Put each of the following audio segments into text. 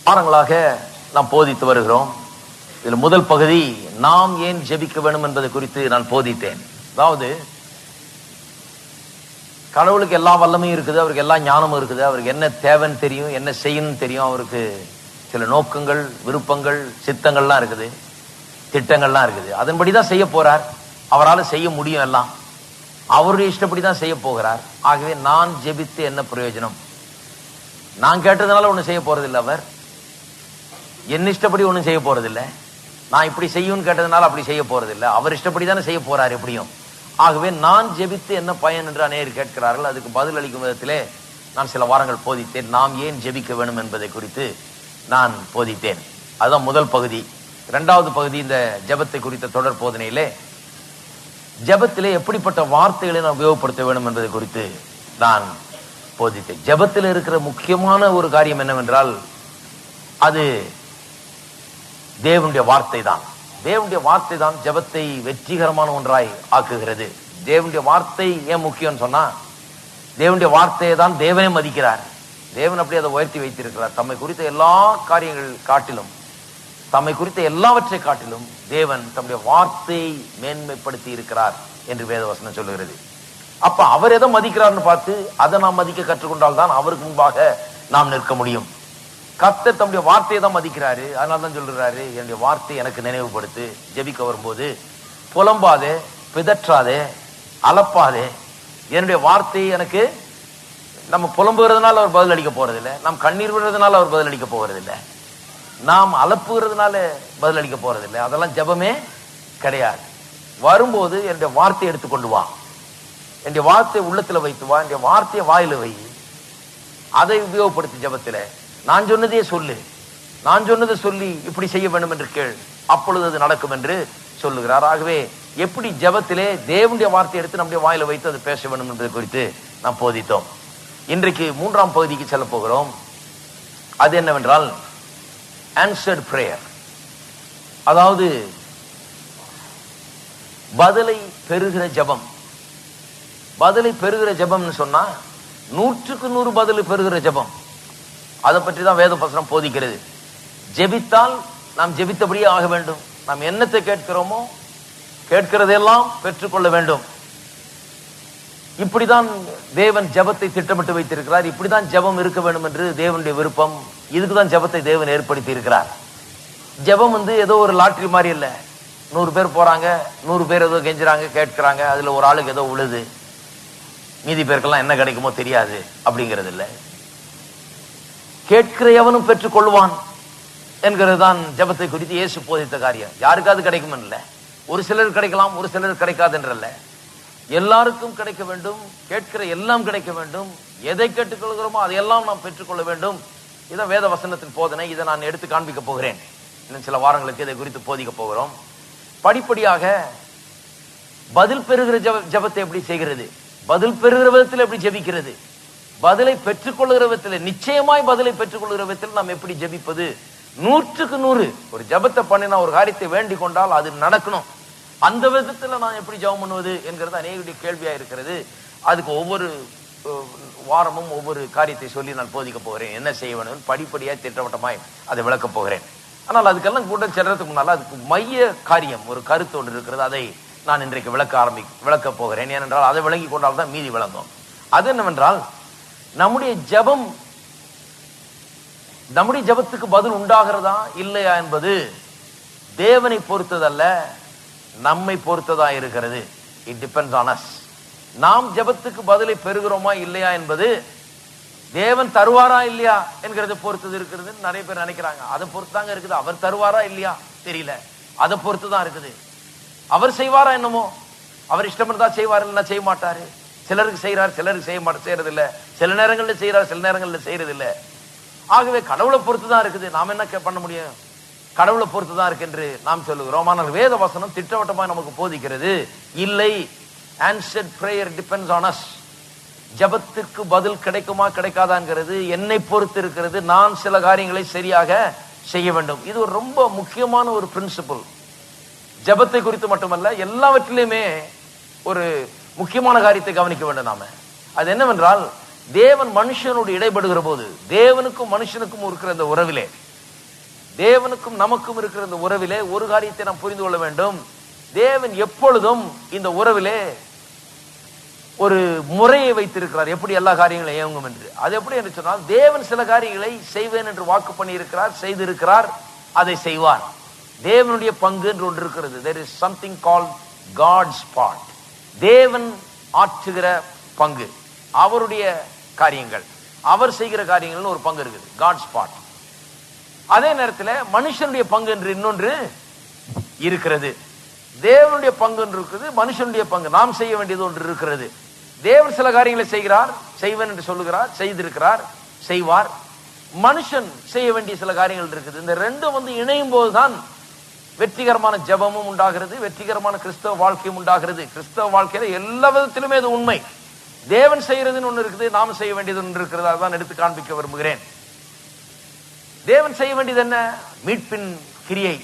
வாரங்களாக நாம் போதித்து வருகிறோம். இதில் முதல் பகுதி நாம் ஏன் ஜெபிக்க வேண்டும் என்பதை குறித்து நான் போதித்தேன். அதாவது கடவுளுக்கு எல்லா வல்லமையும் இருக்குது, அவருக்கு எல்லா ஞானமும் இருக்குது, அவருக்கு என்ன தேவைன்னு தெரியும், என்ன செய்யணும்னு தெரியும், அவருக்கு சில நோக்கங்கள், விருப்பங்கள், சித்தங்கள்லாம் இருக்குது, திட்டங்கள்லாம் இருக்குது. அதன்படிதான் செய்ய போறார். அவரால் செய்ய முடியும், எல்லாம் அவருடைய இஷ்டப்படி தான் செய்ய போகிறார். ஆகவே நான் ஜெபித்து என்ன பிரயோஜனம்? நான் கேட்டதுனால ஒன்றும் செய்ய போறதில்லை, அவர் என் இஷ்டப்படி ஒன்றும் செய்ய போறதில்லை. நான் இப்படி செய்யும்னு கேட்டதுனால அப்படி செய்ய போறதில்லை, அவர் இஷ்டப்படி தானே செய்ய போறார் எப்படியும். ஆகவே நான் ஜெபித்து என்ன பயன் என்று அநேகர் கேட்கிறார்கள். அதுக்கு பதில் அளிக்கும் விதத்திலே நான் சில வாரங்கள் போதித்தேன். நாம் ஏன் ஜெபிக்க வேண்டும் என்பதை குறித்து நான் போதித்தேன். அதுதான் முதல் பகுதி. இரண்டாவது பகுதி இந்த ஜெபத்தை குறித்த தொடர் போதனையிலே ஜெபத்திலே எப்படிப்பட்ட வார்த்தைகளை நாம் உபயோகப்படுத்த வேண்டும் என்பதை குறித்து நான் போதித்தேன். ஜெபத்தில் இருக்கிற முக்கியமான ஒரு காரியம் என்னவென்றால் அது தேவனுடைய வார்த்தை தான். தேவனுடைய வார்த்தை தான் ஜெபத்தை வெற்றிகரமான ஒன்றாய் ஆக்குகிறது. தேவனுடைய வார்த்தை ஏன் முக்கியம்னு சொன்னா, தேவனுடைய வார்த்தையை தான் தேவனே மதிக்கிறார். தேவன் அப்படி அதை உயர்த்தி வைத்திருக்கிறார். தம்மை குறித்த எல்லா காரியங்கள் காட்டிலும், தம்மை குறித்த எல்லாவற்றை காட்டிலும் தேவன் தம்முடைய வார்த்தையை மேன்மைப்படுத்தி இருக்கிறார் என்று வேதவசனம் சொல்லுகிறது. அப்ப அவர் எதை மதிக்கிறார்னு பார்த்து அதை நாம் மதிக்க கற்றுக்கொண்டால் தான் அவருக்கு முன்பாக நாம் நிற்க முடியும். கர்த்தர் தம்முடைய வார்த்தையை தான் மதிக்கிறாரு. அதனால தான் சொல்றாரு, என்னுடைய வார்த்தை எனக்கு நினைவுபடுத்து. ஜெபிக்க வரும்போது புலம்பாதே, பிதற்றாதே, அலப்பாதே. என்னுடைய வார்த்தை எனக்கு, நம்ம புலம்புகிறதுனால அவர் பதில் அளிக்க போறதில்லை, நாம் கண்ணீர் விடுறதுனால அவர் பதில் அளிக்க போறதில்லை, நாம் அலப்புகிறதுனால பதில் அளிக்க போறதில்லை. அதெல்லாம் ஜெபமே கிடையாது. வரும்போது என்னுடைய வார்த்தையை எடுத்துக்கொண்டு வா, என்னுடைய வார்த்தையை உள்ளத்துல வைத்து வா, என்னுடைய வார்த்தையை வாயில வை, அதை உபயோகப்படுத்தி ஜெபத்துல நான் சொன்னதே சொல்லு, நான் சொன்னதை சொல்லி இப்படி செய்ய வேண்டும் என்று கேள், அப்பொழுது அது நடக்கும் என்று சொல்லுகிறார். ஆகவே எப்படி ஜெபத்திலே தேவனுடைய வார்த்தையை எடுத்து நம்முடைய வாயில வைத்து அது பேச வேண்டும் என்பதை குறித்து நாம் போதித்தோம். இன்றைக்கு மூன்றாம் பகுதிக்கு செல்ல போகிறோம். அது என்னவென்றால் answered prayer. அதாவது பதிலை பெறுகிற ஜெபம். பதிலை பெறுகிற ஜெபம்னு சொன்னா 100க்கு 100 பதில் பெறுகிற ஜெபம். அதை பற்றி தான் வேதவசனம் போதிக்கிறது. ஜெபித்தால் நாம் ஜெபித்தபடியே ஆக வேண்டும். நாம் என்னத்தை கேட்கிறோமோ கேட்கிறதெல்லாம் பெற்றுக்கொள்ள வேண்டும். இப்படிதான் தேவன் ஜெபத்தை திட்டமிட்டு வைத்திருக்கிறார். இப்படிதான் ஜெபம் இருக்க வேண்டும் என்று தேவனுடைய விருப்பம். இதுக்குதான் ஜெபத்தை தேவன் ஏற்படுத்தி இருக்கிறார். ஜெபம் ஏதோ ஒரு லாட்டரி மாதிரி இல்ல. 100 பேர் போறாங்க, 100 பேர் ஏதோ கெஞ்சுறாங்க, கேட்கிறாங்க, அதுல ஒரு ஆளுக்கு ஏதோ உழுது, மீதி பேருக்கெல்லாம் என்ன கிடைக்குமோ தெரியாது அப்படிங்கிறது இல்லை. கேட்கிற எவனும் பெற்றுக் கொள்வான் என்கிறது தான் ஜெபத்தை குறித்து இயேசு போதித்த காரியம். யாருக்காவது கிடைக்கும் இல்ல, ஒரு சிலர் கிடைக்கலாம், ஒரு சிலர் கிடைக்காது என்றல்ல, எல்லாருக்கும் கிடைக்க வேண்டும். கேட்கிற எல்லாம் கிடைக்க வேண்டும். எதை கேட்டுக்கொள்கிறோமோ அதையெல்லாம் நாம் பெற்றுக்கொள்ள வேண்டும். இதான் வேத வசனத்தின் போதனை. இதை நான் எடுத்து காண்பிக்க போகிறேன். இன்னும் சில வாரங்களுக்கு இதை குறித்து போதிக்க போகிறோம். படிப்படியாக பதில் பெறுகிற ஜெபத்தை எப்படி செய்கிறது, பதில் பெறுகிற விதத்தில் எப்படி ஜெபிக்கிறது, பதிலை பெற்றுக்கொள்கிற விதத்தில், நிச்சயமாய் பதிலை பெற்றுக்கொள்கிற விதத்தில் நாம் எப்படி ஜெபிப்பது, 100க்கு 100 ஒரு ஜெபத்தை பண்ணினா, ஒரு காரியத்தை வேண்டிக் கொண்டால் அது நடக்கணும். அந்த விதத்துல நான் எப்படி ஜெபம் பண்ணுவது என்கிறது அநேகருடைய கேள்வியா இருக்கிறது. அதுக்கு ஒவ்வொரு வாரமும் ஒவ்வொரு காரியத்தை சொல்லி நான் போதிக்க போகிறேன். என்ன செய்ய வேண்டும் படிப்படியா திட்டவட்டமாய் அதை விளக்க போகிறேன். ஆனால் அதுக்கெல்லாம் கூட செல்றதுக்கு முன்னால அதுக்கு மைய காரியம், ஒரு கருத்து ஒன்று இருக்கிறது. அதை நான் இன்றைக்கு விளக்க போகிறேன். ஏனென்றால் அதை விளங்கி கொண்டால் தான் மீதி விளங்கும். அது என்னவென்றால், நம்முடைய ஜெபத்துக்கு பதில் உண்டாகிறதா இல்லையா என்பது தேவனை பொறுத்ததல்ல, நம்மை பொறுத்ததா இருக்கிறது. It depends on us. நாம் ஜெபத்துக்கு பதிலை பெறுகிறோமா இல்லையா என்பது தேவன் தருவாரா இல்லையா என்கிறத பொறுத்தது இருக்கிறது. நிறைய பேர் நினைக்கிறாங்க அதை பொறுத்தாங்க இருக்குது. அவர் தருவாரா இல்லையா தெரியல, அதை பொறுத்துதான் இருக்குது. அவர் செய்வாரா என்னமோ, அவர் இஷ்டம் தான் செய்வார், இல்லைன்னா செய்ய மாட்டாரு. சிலருக்கு செய்யறார், சிலருக்கு செய்யறது இல்ல. சில நேரங்கள்ல செய்யறார், சில நேரங்கள்ல செய்யறது இல்ல. ஆகவே கடவுளை பொறுத்துதான் இருக்குது. நாம் என்ன பண்ண முடியும், கடவுளை பொறுத்துதான் இருக்கு என்று நாம் சொல்லுகிறோம். ஆனால் வேத வசனம் திட்டவட்டமாக நமக்கு போதிக்கிறது, இல்லை, answered prayer depends on us. ஜெபத்துக்கு பதில் கிடைக்குமா கிடைக்காதாங்கிறது என்னை பொறுத்து இருக்கிறது. நான் சில காரியங்களை சரியாக செய்ய வேண்டும். இது ஒரு ரொம்ப முக்கியமான ஒரு பிரின்சிபல். ஜெபத்தை குறித்து மட்டுமல்ல, எல்லாவற்றிலுமே ஒரு முக்கியமான காரியத்தை கவனிக்க வேண்டும் நாம. அது என்னவென்றால், தேவன் மனுஷனோடு இடைபடுகிற போது, தேவனுக்கும் மனுஷனுக்கும் இருக்கிற இந்த உறவிலே தேவனுக்கும் நமக்கும் இருக்கிற இந்த உறவிலே ஒரு காரியத்தை நாம் புரிந்து கொள்ள வேண்டும். தேவன் எப்பொழுதும் இந்த உறவிலே ஒரு முறையை வைத்திருக்கிறார், எப்படி எல்லா காரியங்களும் இயங்கும் என்று. அது எப்படி என்று சொன்னால், தேவன் சில காரியங்களை செய்வேன் என்று வாக்கு பண்ணி இருக்கிறார், செய்திருக்கிறார், அதை செய்வார். தேவனுடைய பங்கு என்று ஒன்று இருக்கிறது. there is something called God's part. தேவன் ஆற்றுகிற பங்கு, அவருடைய காரியங்கள், அவர் செய்கிற காரியங்கள் ஒரு பங்கு இருக்குது, God's part. அதே நேரத்தில் மனுஷனுடைய பங்கு என்று இன்னொன்று இருக்கிறது. தேவனுடைய பங்கு என்று இருக்கிறது, மனுஷனுடைய பங்கு, நாம் செய்ய வேண்டியது ஒன்று இருக்கிறது. தேவன் சில காரியங்களை செய்கிறார், செய்வேன் என்று சொல்லுகிறார், செய்திருக்கிறார், செய்வார். மனுஷன் செய்ய வேண்டிய சில காரியங்கள் இருக்குது. இந்த ரெண்டும் இணையும் போதுதான் வெற்றிகரமான ஜெபமும் உண்டாகிறது, வெற்றிகரமான கிறிஸ்தவ வாழ்க்கையும் உண்டாகிறது. கிறிஸ்தவ வாழ்க்கையில எல்லா விதத்திலுமே இது உண்மை. தேவன் செய்யறதுன்னு ஒண்ணு இருக்குது, நாம் செய்ய வேண்டியது ஒன்று இருக்கிறது. அதான் எடுத்து காண்பிக்க விரும்புகிறேன். தேவன் செய்ய வேண்டியது என்ன? மீட்பின் கிரியை.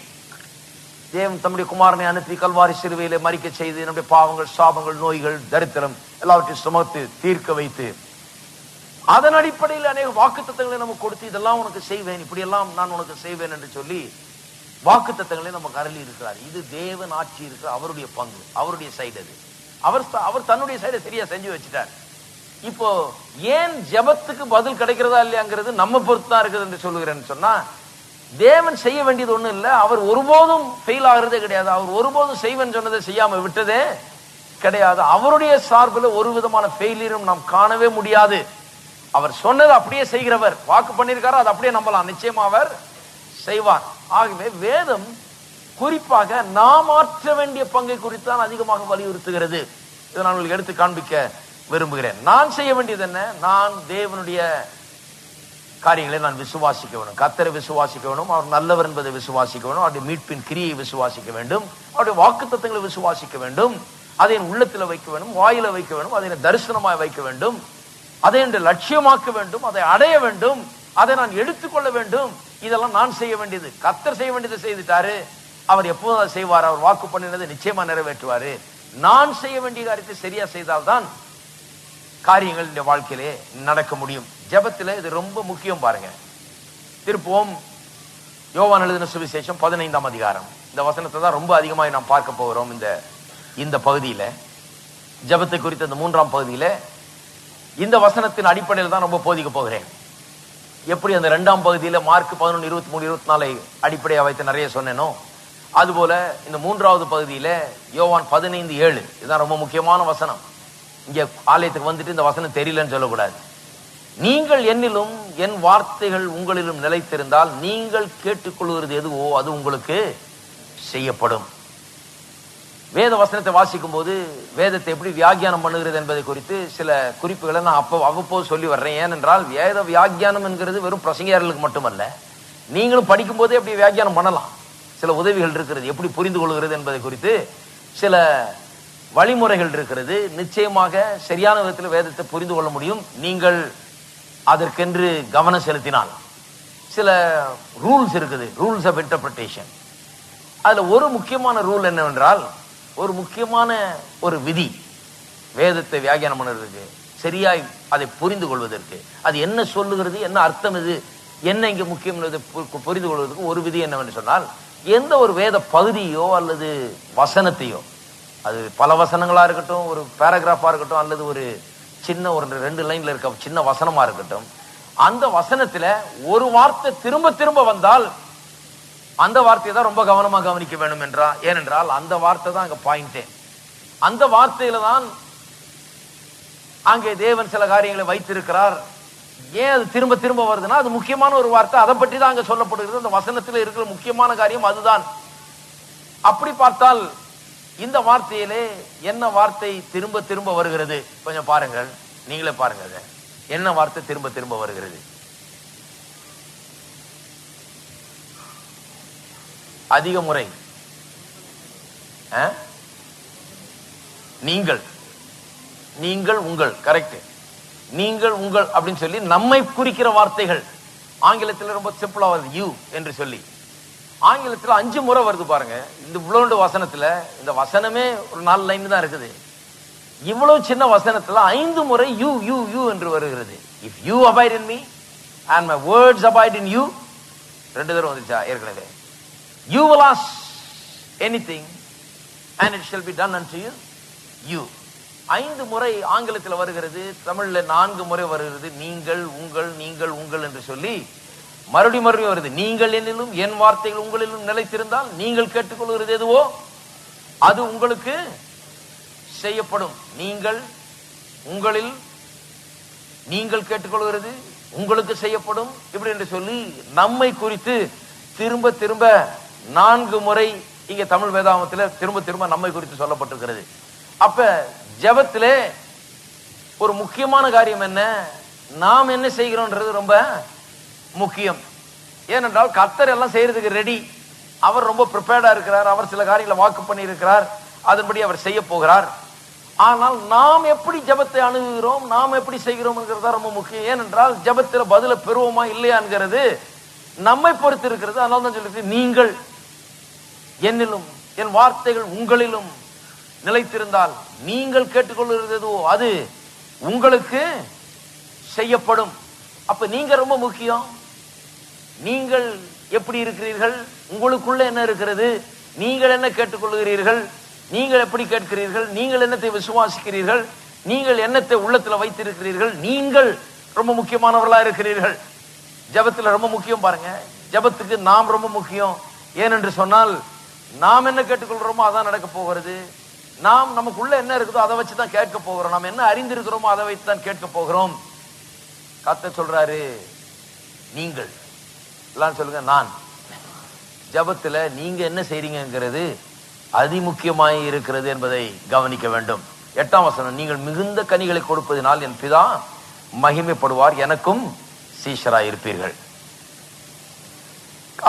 தேவன் தம்முடைய குமாரனை அனுப்பி கல்வாரி சிலுவையிலே மரிக்க செய்து நம்முடைய பாவங்கள், சாபங்கள், நோய்கள், தரித்திரம் எல்லாவற்றையும் சுமத்து தீர்க்க வைத்து, அதன் அடிப்படையில் அநேக வாக்குத்தத்தங்களை நமக்கு கொடுத்து, இதெல்லாம் உனக்கு செய்வேன், இப்படி எல்லாம் நான் உனக்கு செய்வேன் என்று சொல்லி வாக்குத்தத்தங்களை நமக்கு அருளி இருக்கிறார். இது தேவன் ஆட்சி இருக்கிற அவருடைய பங்கு, அவருடைய சைடு. அது அவர் தன்னுடைய சைடை சரியா செஞ்சு வச்சுட்டார். இப்போ ஏன் ஜெபத்துக்கு பதில் கிடைக்கிறதா இல்லையாங்கிறது நம்ம பொறுத்து தான் இருக்குது என்று சொல்லுகிறேன்னு சொன்னா, தேவன் செய்ய வேண்டியது ஒண்ணும் இல்லை, அவர் ஒருபோதும் ஃபெயில் ஆகிறதே கிடையாது. அவர் ஒருபோதும் செய்வேன் சொன்னதை செய்யாம விட்டதே கிடையாது. அவருடைய சார்பில் ஒரு விதமான ஃபெயிலியரும் நாம் காணவே முடியாது. அவர் சொன்னது அப்படியே செய்கிறவர், வாக்கு பண்ணியிருக்காரு, அதை அப்படியே நம்பலாம், நிச்சயமா அவர் செய்வார். ஆகவே வேதம் குறிப்பாக நாம் ஆற்ற வேண்டிய பங்கை குறித்தான் அதிகமாக வலியுறுத்துகிறது. இதை நான் உங்களுக்கு எடுத்து காண்பிக்க விரும்புகிறேன். நான் செய்ய வேண்டியது என்ன? நான் தேவனுடைய காரியங்களை நான் விசுவாசிக்க வேண்டும், கர்த்தரை விசுவாசிக்க வேண்டும், அவர் நல்லவர் என்பதை விசுவாசிக்க வேண்டும், அவருடைய மீட்பின் கிரியை விசுவாசிக்க வேண்டும், அவருடைய வாக்குத்தத்தங்களை விசுவாசிக்க வேண்டும், அதை என் உள்ளத்தில் வைக்க வேண்டும், வாயில வைக்க வேண்டும், அதை தரிசனமாய் வைக்க வேண்டும், அதை என்று லட்சியமாக்க வேண்டும், அதை அடைய வேண்டும், அதை நான் எடுத்துக்கொள்ள வேண்டும். இதெல்லாம் நான் செய்ய வேண்டியது. கர்த்தர் செய்ய வேண்டியதை செய்துட்டாரு, அவர் எப்போதும் அதை செய்வார், அவர் வாக்கு பண்ணினதை நிச்சயமா நிறைவேற்றுவாரு. நான் செய்ய வேண்டிய காரியத்தை சரியா செய்தால்தான் காரியங்கள் இந்த வாழ்க்கையிலே நடக்க முடியும். ஜெபத்திலே இது ரொம்ப முக்கியம். பாருங்க, திருப்போம் யோவான் எழுதின சுவிசேஷம் 15ஆம் அதிகாரம். இந்த வசனத்தை தான் ரொம்ப அதிகமாக நாம் பார்க்க போகிறோம். இந்த பகுதியில ஜெபத்தை குறித்த இந்த 3ஆம் பகுதியில இந்த வசனத்தின் அடிப்படையில் தான் ரொம்ப போதிக்க போகிறேன். எப்படி அந்த 2ஆம் பகுதியில மார்க் 11, 23, 24 அடிப்படையாக வைத்து நிறைய சொன்னேனோ, அதுபோல இந்த 3வது பகுதியில யோவான் 15:7 இதுதான் ரொம்ப முக்கியமான வசனம். இங்க ஆலயத்துக்கு வந்துட்டு இந்த வசனம் தெரியலன்னு சொல்லக்கூடாது. நீங்கள் என்னிலும் என் வார்த்தைகள் உங்களிலும் நிலைத்திருந்தால் நீங்கள் கேட்டுக்கொள்கிறது எதுவோ அது உங்களுக்கு செய்யப்படும். வேத வசனத்தை வாசிக்கும் போது வேதத்தை எப்படி வியாக்கியானம் பண்ணுகிறது என்பதை குறித்து சில குறிப்புகளை நான் அவ்வப்போது சொல்லி வர்றேன். ஏனென்றால் வேத வியாக்கியானம் என்கிறது வெறும் பிரசங்கியாளர்களுக்கு மட்டுமல்ல, நீங்களும் படிக்கும் போதே எப்படி வியாக்கியானம் பண்ணலாம். சில உதவிகள் இருக்கிறது, எப்படி புரிந்து கொள்கிறது என்பதை குறித்து சில வழிமுறைகள் இருக்கிறது. நிச்சயமாக சரியான விதத்தில் வேதத்தை புரிந்து கொள்ள முடியும் நீங்கள் அதற்கென்று கவனம் செலுத்தினால். சில ரூல்ஸ் இருக்குது, ரூல்ஸ் ஆஃப் இன்டர்பிரேஷன். அதுல ஒரு முக்கியமான ரூல் என்னவென்றால், ஒரு முக்கியமான ஒரு விதி வேதத்தை வியாக்கியானம் பண்ணுறதுக்கு, சரியாய் அதை புரிந்து கொள்வதற்கு, அது என்ன சொல்லுகிறது, என்ன அர்த்தம், இது என்ன இங்க முக்கியம் புரிந்து கொள்வதற்கு ஒரு விதி என்னவென்று சொன்னால், எந்த ஒரு வேத பகுதியோ அல்லது வசனத்தையோ, அது பல வசனங்களா இருக்கட்டும், ஒரு பேராகிராஃபா இருக்கட்டும், அல்லது ஒரு சின்ன ஒரு 2 லைன்ல இருக்க சின்ன வசனமா இருக்கட்டும், அந்த வசனத்துல ஒரு வார்த்தை திரும்ப திரும்ப வந்தால் அந்த வார்த்தையை தான் ரொம்ப கவனமா கவனிக்க வேண்டும் ஏனென்றால் அந்த வார்த்தை தான் அங்க பாயிண்டே. அந்த வார்த்தையில தான் அங்கே தேவன் சில காரியங்களை வைத்திருக்கிறார். ஏன் அது திரும்ப திரும்ப வருதுன்னா, அது முக்கியமான ஒரு வார்த்தை, அதை பற்றி தான் அங்க சொல்லப்படுகிறது. அந்த வசனத்தில் இருக்கிற முக்கியமான காரியம் அதுதான். அப்படி பார்த்தால் இந்த வார்த்தையிலே என்ன வார்த்தை திரும்ப திரும்ப வருகிறது? கொஞ்சம் பாருங்கள், நீங்களே பாருங்க, என்ன வார்த்தை திரும்ப திரும்ப வருகிறது? அதிக முறை நீங்கள், நீங்கள், உங்கள், கரெக்ட், நீங்கள், உங்கள் அப்படின்னு சொல்லி நம்மை குறிக்கிற வார்த்தைகள். ஆங்கிலத்தில் ரொம்ப சிம்பிளா வருது, யூ என்று சொல்லி. ஆங்கிலத்தில் 5 முறை வருது பாருங்க. இந்த இவ்வளவு வசனத்துல, இந்த வசனமே ஒரு 4 லைன் தான் இருக்குது. இவ்வளவு சின்ன வசனத்துல 5 முறை யூ யூ யூ என்று வருகிறது. If you abide in me and my words abide in you, 2 தடவை வந்துச்சா ஏற்கனவே? You will ask anything and it shall be done unto you. You 5 முறை ஆங்கிலத்தில் வருகிறது, தமிழ்ல 4 முறை வருகிறது. நீங்கள், உங்கள், நீங்கள், உங்கள் என்று சொல்லி மறுபடியும் வருது. நீங்கள் என்னிலும் என் வார்த்தைகள் உங்களிலும் நிலைத்திருந்தால் நீங்கள் கேட்டுக்கொள்கிறது எதுவோ அது உங்களுக்கு செய்யப்படும். நீங்கள், உங்களில், நீங்கள் கேட்டுக்கொள்கிறது உங்களுக்கு செய்யப்படும், இப்படி என்று சொல்லி நம்மை குறித்து திரும்ப திரும்ப 4 முறை இங்க தமிழ் வேதாகமத்தில் திரும்ப திரும்ப நம்மை குறித்து சொல்லப்பட்டிருக்கிறது. அப்ப ஜெபத்திலே ஒரு முக்கியமான காரியம் என்ன? நாம் என்ன செய்கிறோம்ன்றது ரொம்ப முக்கியம். ஏனென்றால் கர்த்தர் எல்லாம் செய்யறதுக்கு ரெடி. அவர் ரொம்ப ப்ரிப்பேர்டா இருக்கிறார். அவர் சில காரியங்களை வாக்கு பண்ணி இருக்கிறார். அதன்படி அவர் செய்ய போகிறார். ஆனால் நாம் எப்படி ஜெபத்தை அணுகுகிறோம், நாம் எப்படி செய்கிறோம் ரொம்ப முக்கியம். ஏனென்றால் ஜெபத்தில் பதில பெறுவோமா இல்லையாங்கிறது நம்மை பொறுத்து இருக்கிறது. அதனால தான் சொல்லிட்டு நீங்கள் என்னிலும் என் வார்த்தைகள் உங்களிலும் நிலைத்திருந்தால் நீங்கள் கேட்டுக்கொள்கிறதோ அது உங்களுக்கு செய்யப்படும். அப்ப நீங்க ரொம்ப முக்கியம். நீங்கள் எப்படி இருக்கிறீர்கள், உங்களுக்குள்ள என்ன இருக்கிறது, நீங்கள் என்ன கேட்டுக்கொள்கிறீர்கள், நீங்கள் எப்படி கேட்கிறீர்கள், நீங்கள் என்னத்தை விசுவாசிக்கிறீர்கள், நீங்கள் என்னத்தை உள்ளத்துல வைத்திருக்கிறீர்கள், நீங்கள் ரொம்ப முக்கியமானவர்களா இருக்கிறீர்கள். ஜெபத்துல ரொம்ப முக்கியம். பாருங்க, ஜெபத்துக்கு நாம் ரொம்ப முக்கியம். ஏனென்று சொன்னால் நாம் என்ன கேட்டுக்கொள்கிறோமோ அதான் நடக்க போகிறது. நாம் நமக்குள்ள என்ன இருக்குதோ அதை வச்சுதான் கேட்க போகிறோம். நாம் என்ன அறிந்திருக்கிறோமோ அதை வைத்து தான் கேட்க போகிறோம். கர்த்தர் சொல்றாரு, நீங்கள் எல்லாம் சொல்லுங்க, நான். ஜெபத்துல நீங்க என்ன செய்றீங்கிறது அதிமுக்கியமாய் இருக்கிறது என்பதை கவனிக்க வேண்டும். 8ஆம் வசனம், நீங்கள் மிகுந்த கனிகளை கொடுப்பதினால் என் பிதா மகிமைப்படுவார், எனக்கும் சீஷராய் இருப்பீர்கள்.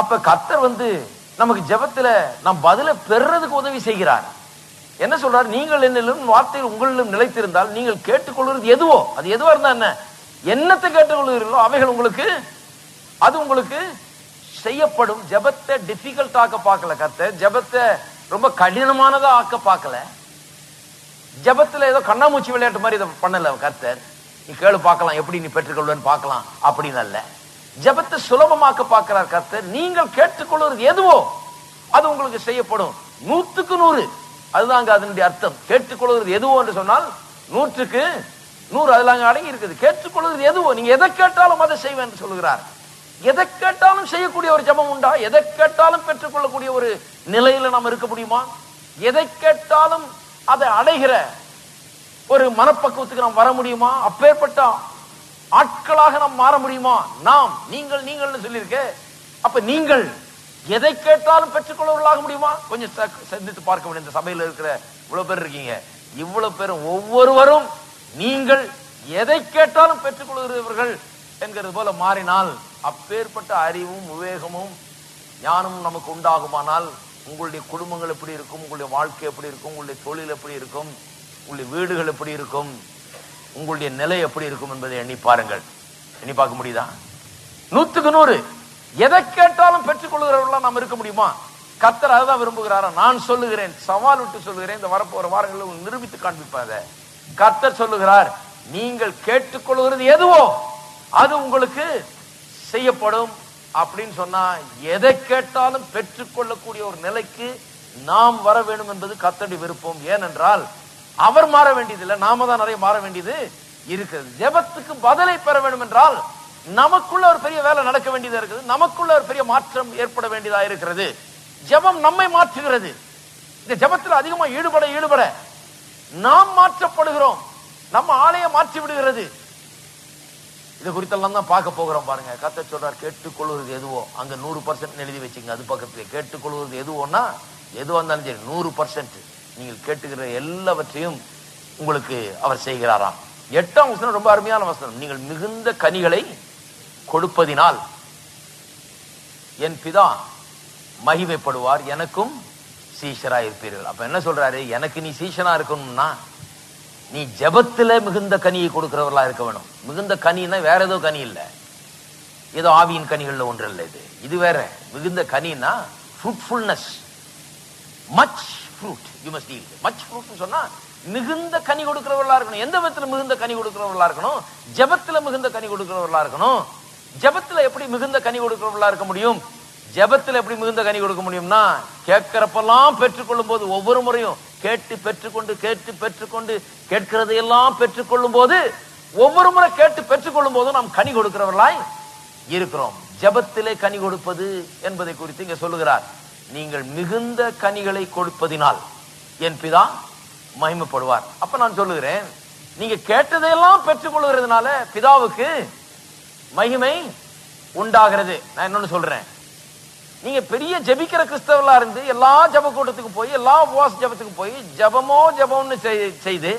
அப்ப கர்த்தர் நமக்கு ஜெபத்துல நாம் பதில பெறுறதுக்கு உதவி செய்கிறார். என்ன சொல்றார்? நீங்கள் என்னிலும் வார்த்தைகள் உங்களிலும் நிலைத்திருந்தால் நீங்கள் கேட்டுக்கொள்வது எதுவோ அது எதுவா இருந்தா என்ன, என்னத்தை கேட்டுக்கொள்கிறீர்களோ அவைகள் உங்களுக்கு, அது உங்களுக்கு செய்யப்படும். ஜெபத்தை டிஃபிகல்ட் ஆக்க பார்க்கல கர்த்தர். ஜெபத்தை ரொம்ப கடினமானதா ஆக்க பார்க்கல. ஜெபத்துல ஏதோ கண்ணாமூச்சி விளையாட்டு மாதிரி இதை பண்ணல கர்த்தர். நீ கேளு பார்க்கலாம், எப்படி நீ பெற்றுக்கொள்வேன்னு பார்க்கலாம் அப்படின்னு அல்ல. ஜெபத்தை சுலபமாக்க பார்க்கிறார் கர்த்தர். நீங்கள் கேட்டுக்கொள்வது எதுவோ அது உங்களுக்கு செய்யப்படும். 100க்கு 100. அதுதாங்க அதனுடைய அர்த்தம். கேட்டுக்கொள்வது எதுவோ என்று சொன்னால் 100க்கு 100 அதுல அங்க அடங்கி இருக்குது. கேட்டுக்கொள்வது எதுவோ, நீங்க எதை கேட்டாலும் அதை செய்வேன் என்று சொல்லுகிறார். எதை கேட்டாலும் செய்யக்கூடிய ஒரு ஜெபம் உண்டா? எதை கேட்டாலும் பெற்றுக்கொள்ளக்கூடிய ஒரு நிலையில நாம் இருக்க முடியுமா? எதை கேட்டாலும் அதை அடைகிற ஒரு மனப்பக்குவத்துக்கு நாம் வர முடியுமா? அப்பேற்பட்ட ஆட்களாக நாம் மாற முடியுமா? நாம், நீங்கள், நீங்கள்னு சொல்லியிருக்க. அப்ப நீங்கள் எதை கேட்டாலும் பெற்றுக்கொள்ளவர்களாக முடியுமா? கொஞ்சம் சிந்தித்து பார்க்க முடியும். இந்த சபையில் இருக்கிற இவ்வளவு பேர் இருக்கீங்க, இவ்வளவு பேரும் ஒவ்வொருவரும் நீங்கள் எதை கேட்டாலும் பெற்றுக்கொள்கிறவர்கள் என்கிறது போல மாறினால் அப்பேற்பட்ட அறிவும் விவேகமும் ஞானமும் நமக்கு உண்டாகுமானால் உங்களுடைய குடும்பங்கள் எப்படி இருக்கும், உங்களுடைய வாழ்க்கை எப்படி இருக்கும், உங்களுடைய தொழில் எப்படி இருக்கும், உங்களுடைய வீடுகள் எப்படி இருக்கும், உங்களுடைய நிலை எப்படி இருக்கும் என்பதை எண்ணி பாருங்கள். எண்ணி பார்க்க முடியுதா? 100க்கு 100 எதை கேட்டாலும் பெற்றுக்கொள்கிறவர்களா நாம் இருக்க முடியுமா? கர்த்தர் அதுதான் விரும்புகிறாரா? நான் சொல்லுகிறேன், சவால் விட்டு சொல்லுகிறேன், இந்த வரப்போற வாரங்களில் நிரூபித்து காண்பிப்பாத. கர்த்தர் சொல்லுகிறார், நீங்கள் கேட்டுக்கொள்கிறது எதுவோ அது உங்களுக்கு செய்யப்படும் அப்படின்னு சொன்னா எதை கேட்டாலும் பெற்றுக்கொள்ளக்கூடிய ஒரு நிலைக்கு நாம் வர வேண்டும் என்பது கர்த்தருடைய விருப்பம். ஏனென்றால் அவர் மாற வேண்டியதில்லை, நாம தான் நிறைய மாற வேண்டியது இருக்கிறது. ஜெபத்துக்கு பதிலை பெற வேண்டும் என்றால் நமக்குள்ள ஒரு பெரிய வேலை நடக்க வேண்டியதா இருக்குது. நமக்குள்ள ஒரு பெரிய மாற்றம் ஏற்பட வேண்டியதா இருக்கிறது. ஜெபம் நம்மை மாற்றுகிறது. இந்த ஜெபத்தில் அதிகமா ஈடுபட நாம் மாற்றப்படுகிறோம். நம்ம ஆலய மாற்றி விடுகிறது. இது குறித்தெல்லாம் தான் பார்க்க போகிறோம். பாருங்க, கர்த்தர் சொல்றார், கேட்டுக்கொள்வது எதுவோ அங்க 100% எழுதி வச்சுங்க. அது பக்கத்துல கேட்டுக்கொள்வது எதுவோன்னா எதுவா இருந்தாலும் சரி 100% நீங்கள் கேட்டுக்கிற எல்லாவற்றையும் உங்களுக்கு அவர் செய்கிறாராம். 8ஆம் வசனம் ரொம்ப அருமையான வசனம். நீங்கள் மிகுந்த கனிகளை கொடுப்பதினால் என் பிதா மகிமைப்படுவார், எனக்கும் சீஷராய் இருப்பீர்கள். அப்ப என்ன சொல்றாரு? எனக்கு நீ சீஷனா இருக்கணும்னா நீ ஜெபத்துல மிகுந்த கனியை கொடுக்கிறவர்களா இருக்க வேணும். மிகுந்த கனின்னா வேற ஏதோ கனி இல்ல, ஏதோ ஆவியின் கனிகள்ல ஒன்று இல்லை. இது வேற. மிகுந்த கனின்னா fruitfulness, much fruit you must eat. Much fruit சொன்னா மிகுந்த கனி கொடுக்கிறவர்களா இருக்கணும். எந்த விதத்துல மிகுந்த கனி கொடுக்கிறவர்களா இருக்கணும்? ஜெபத்துல மிகுந்த கனி கொடுக்கிறவர்களா இருக்கணும். ஜெபத்துல எப்படி மிகுந்த கனி கொடுக்கிறவர்களா இருக்க முடியும்? ஜெபத்துல எப்படி மிகுந்த கனி கொடுக்க முடியும்னா, கேட்கிறப்பெல்லாம் பெற்றுக்கொள்ளும் போது, ஒவ்வொரு முறையும் கேட்டு பெற்றுக்கொண்டு கேட்டு பெற்றுக்கொண்டு கேட்கிறதையெல்லாம் பெற்றுக்கொள்ளும் போது, ஒவ்வொரு முறை கேட்டு பெற்றுக்கொள்ளும் போதும் நாம் கனி கொடுக்கிறவர்களாய் இருக்கிறோம். ஜெபத்திலே கனி கொடுப்பது என்பதை குறித்து இங்க சொல்லுகிறார். நீங்கள் மிகுந்த கனிகளை கொடுப்பதினால் என் பிதா மகிமைப்படுவார். அப்ப நான் சொல்லுகிறேன், நீங்க கேட்டதையெல்லாம் பெற்றுக்கொள்கிறதுனால பிதாவுக்கு மகிமை உண்டாகிறது. நான் இன்னொன்னு சொல்றேன், நீங்க பெரிய ஜெபிக்கிற கிறிஸ்தவர்களா இருந்து எல்லா ஜெப கூட்டத்துக்கு போய், எல்லா உபவாச ஜெபத்துக்கு போய் ஜெபம்னு செய்து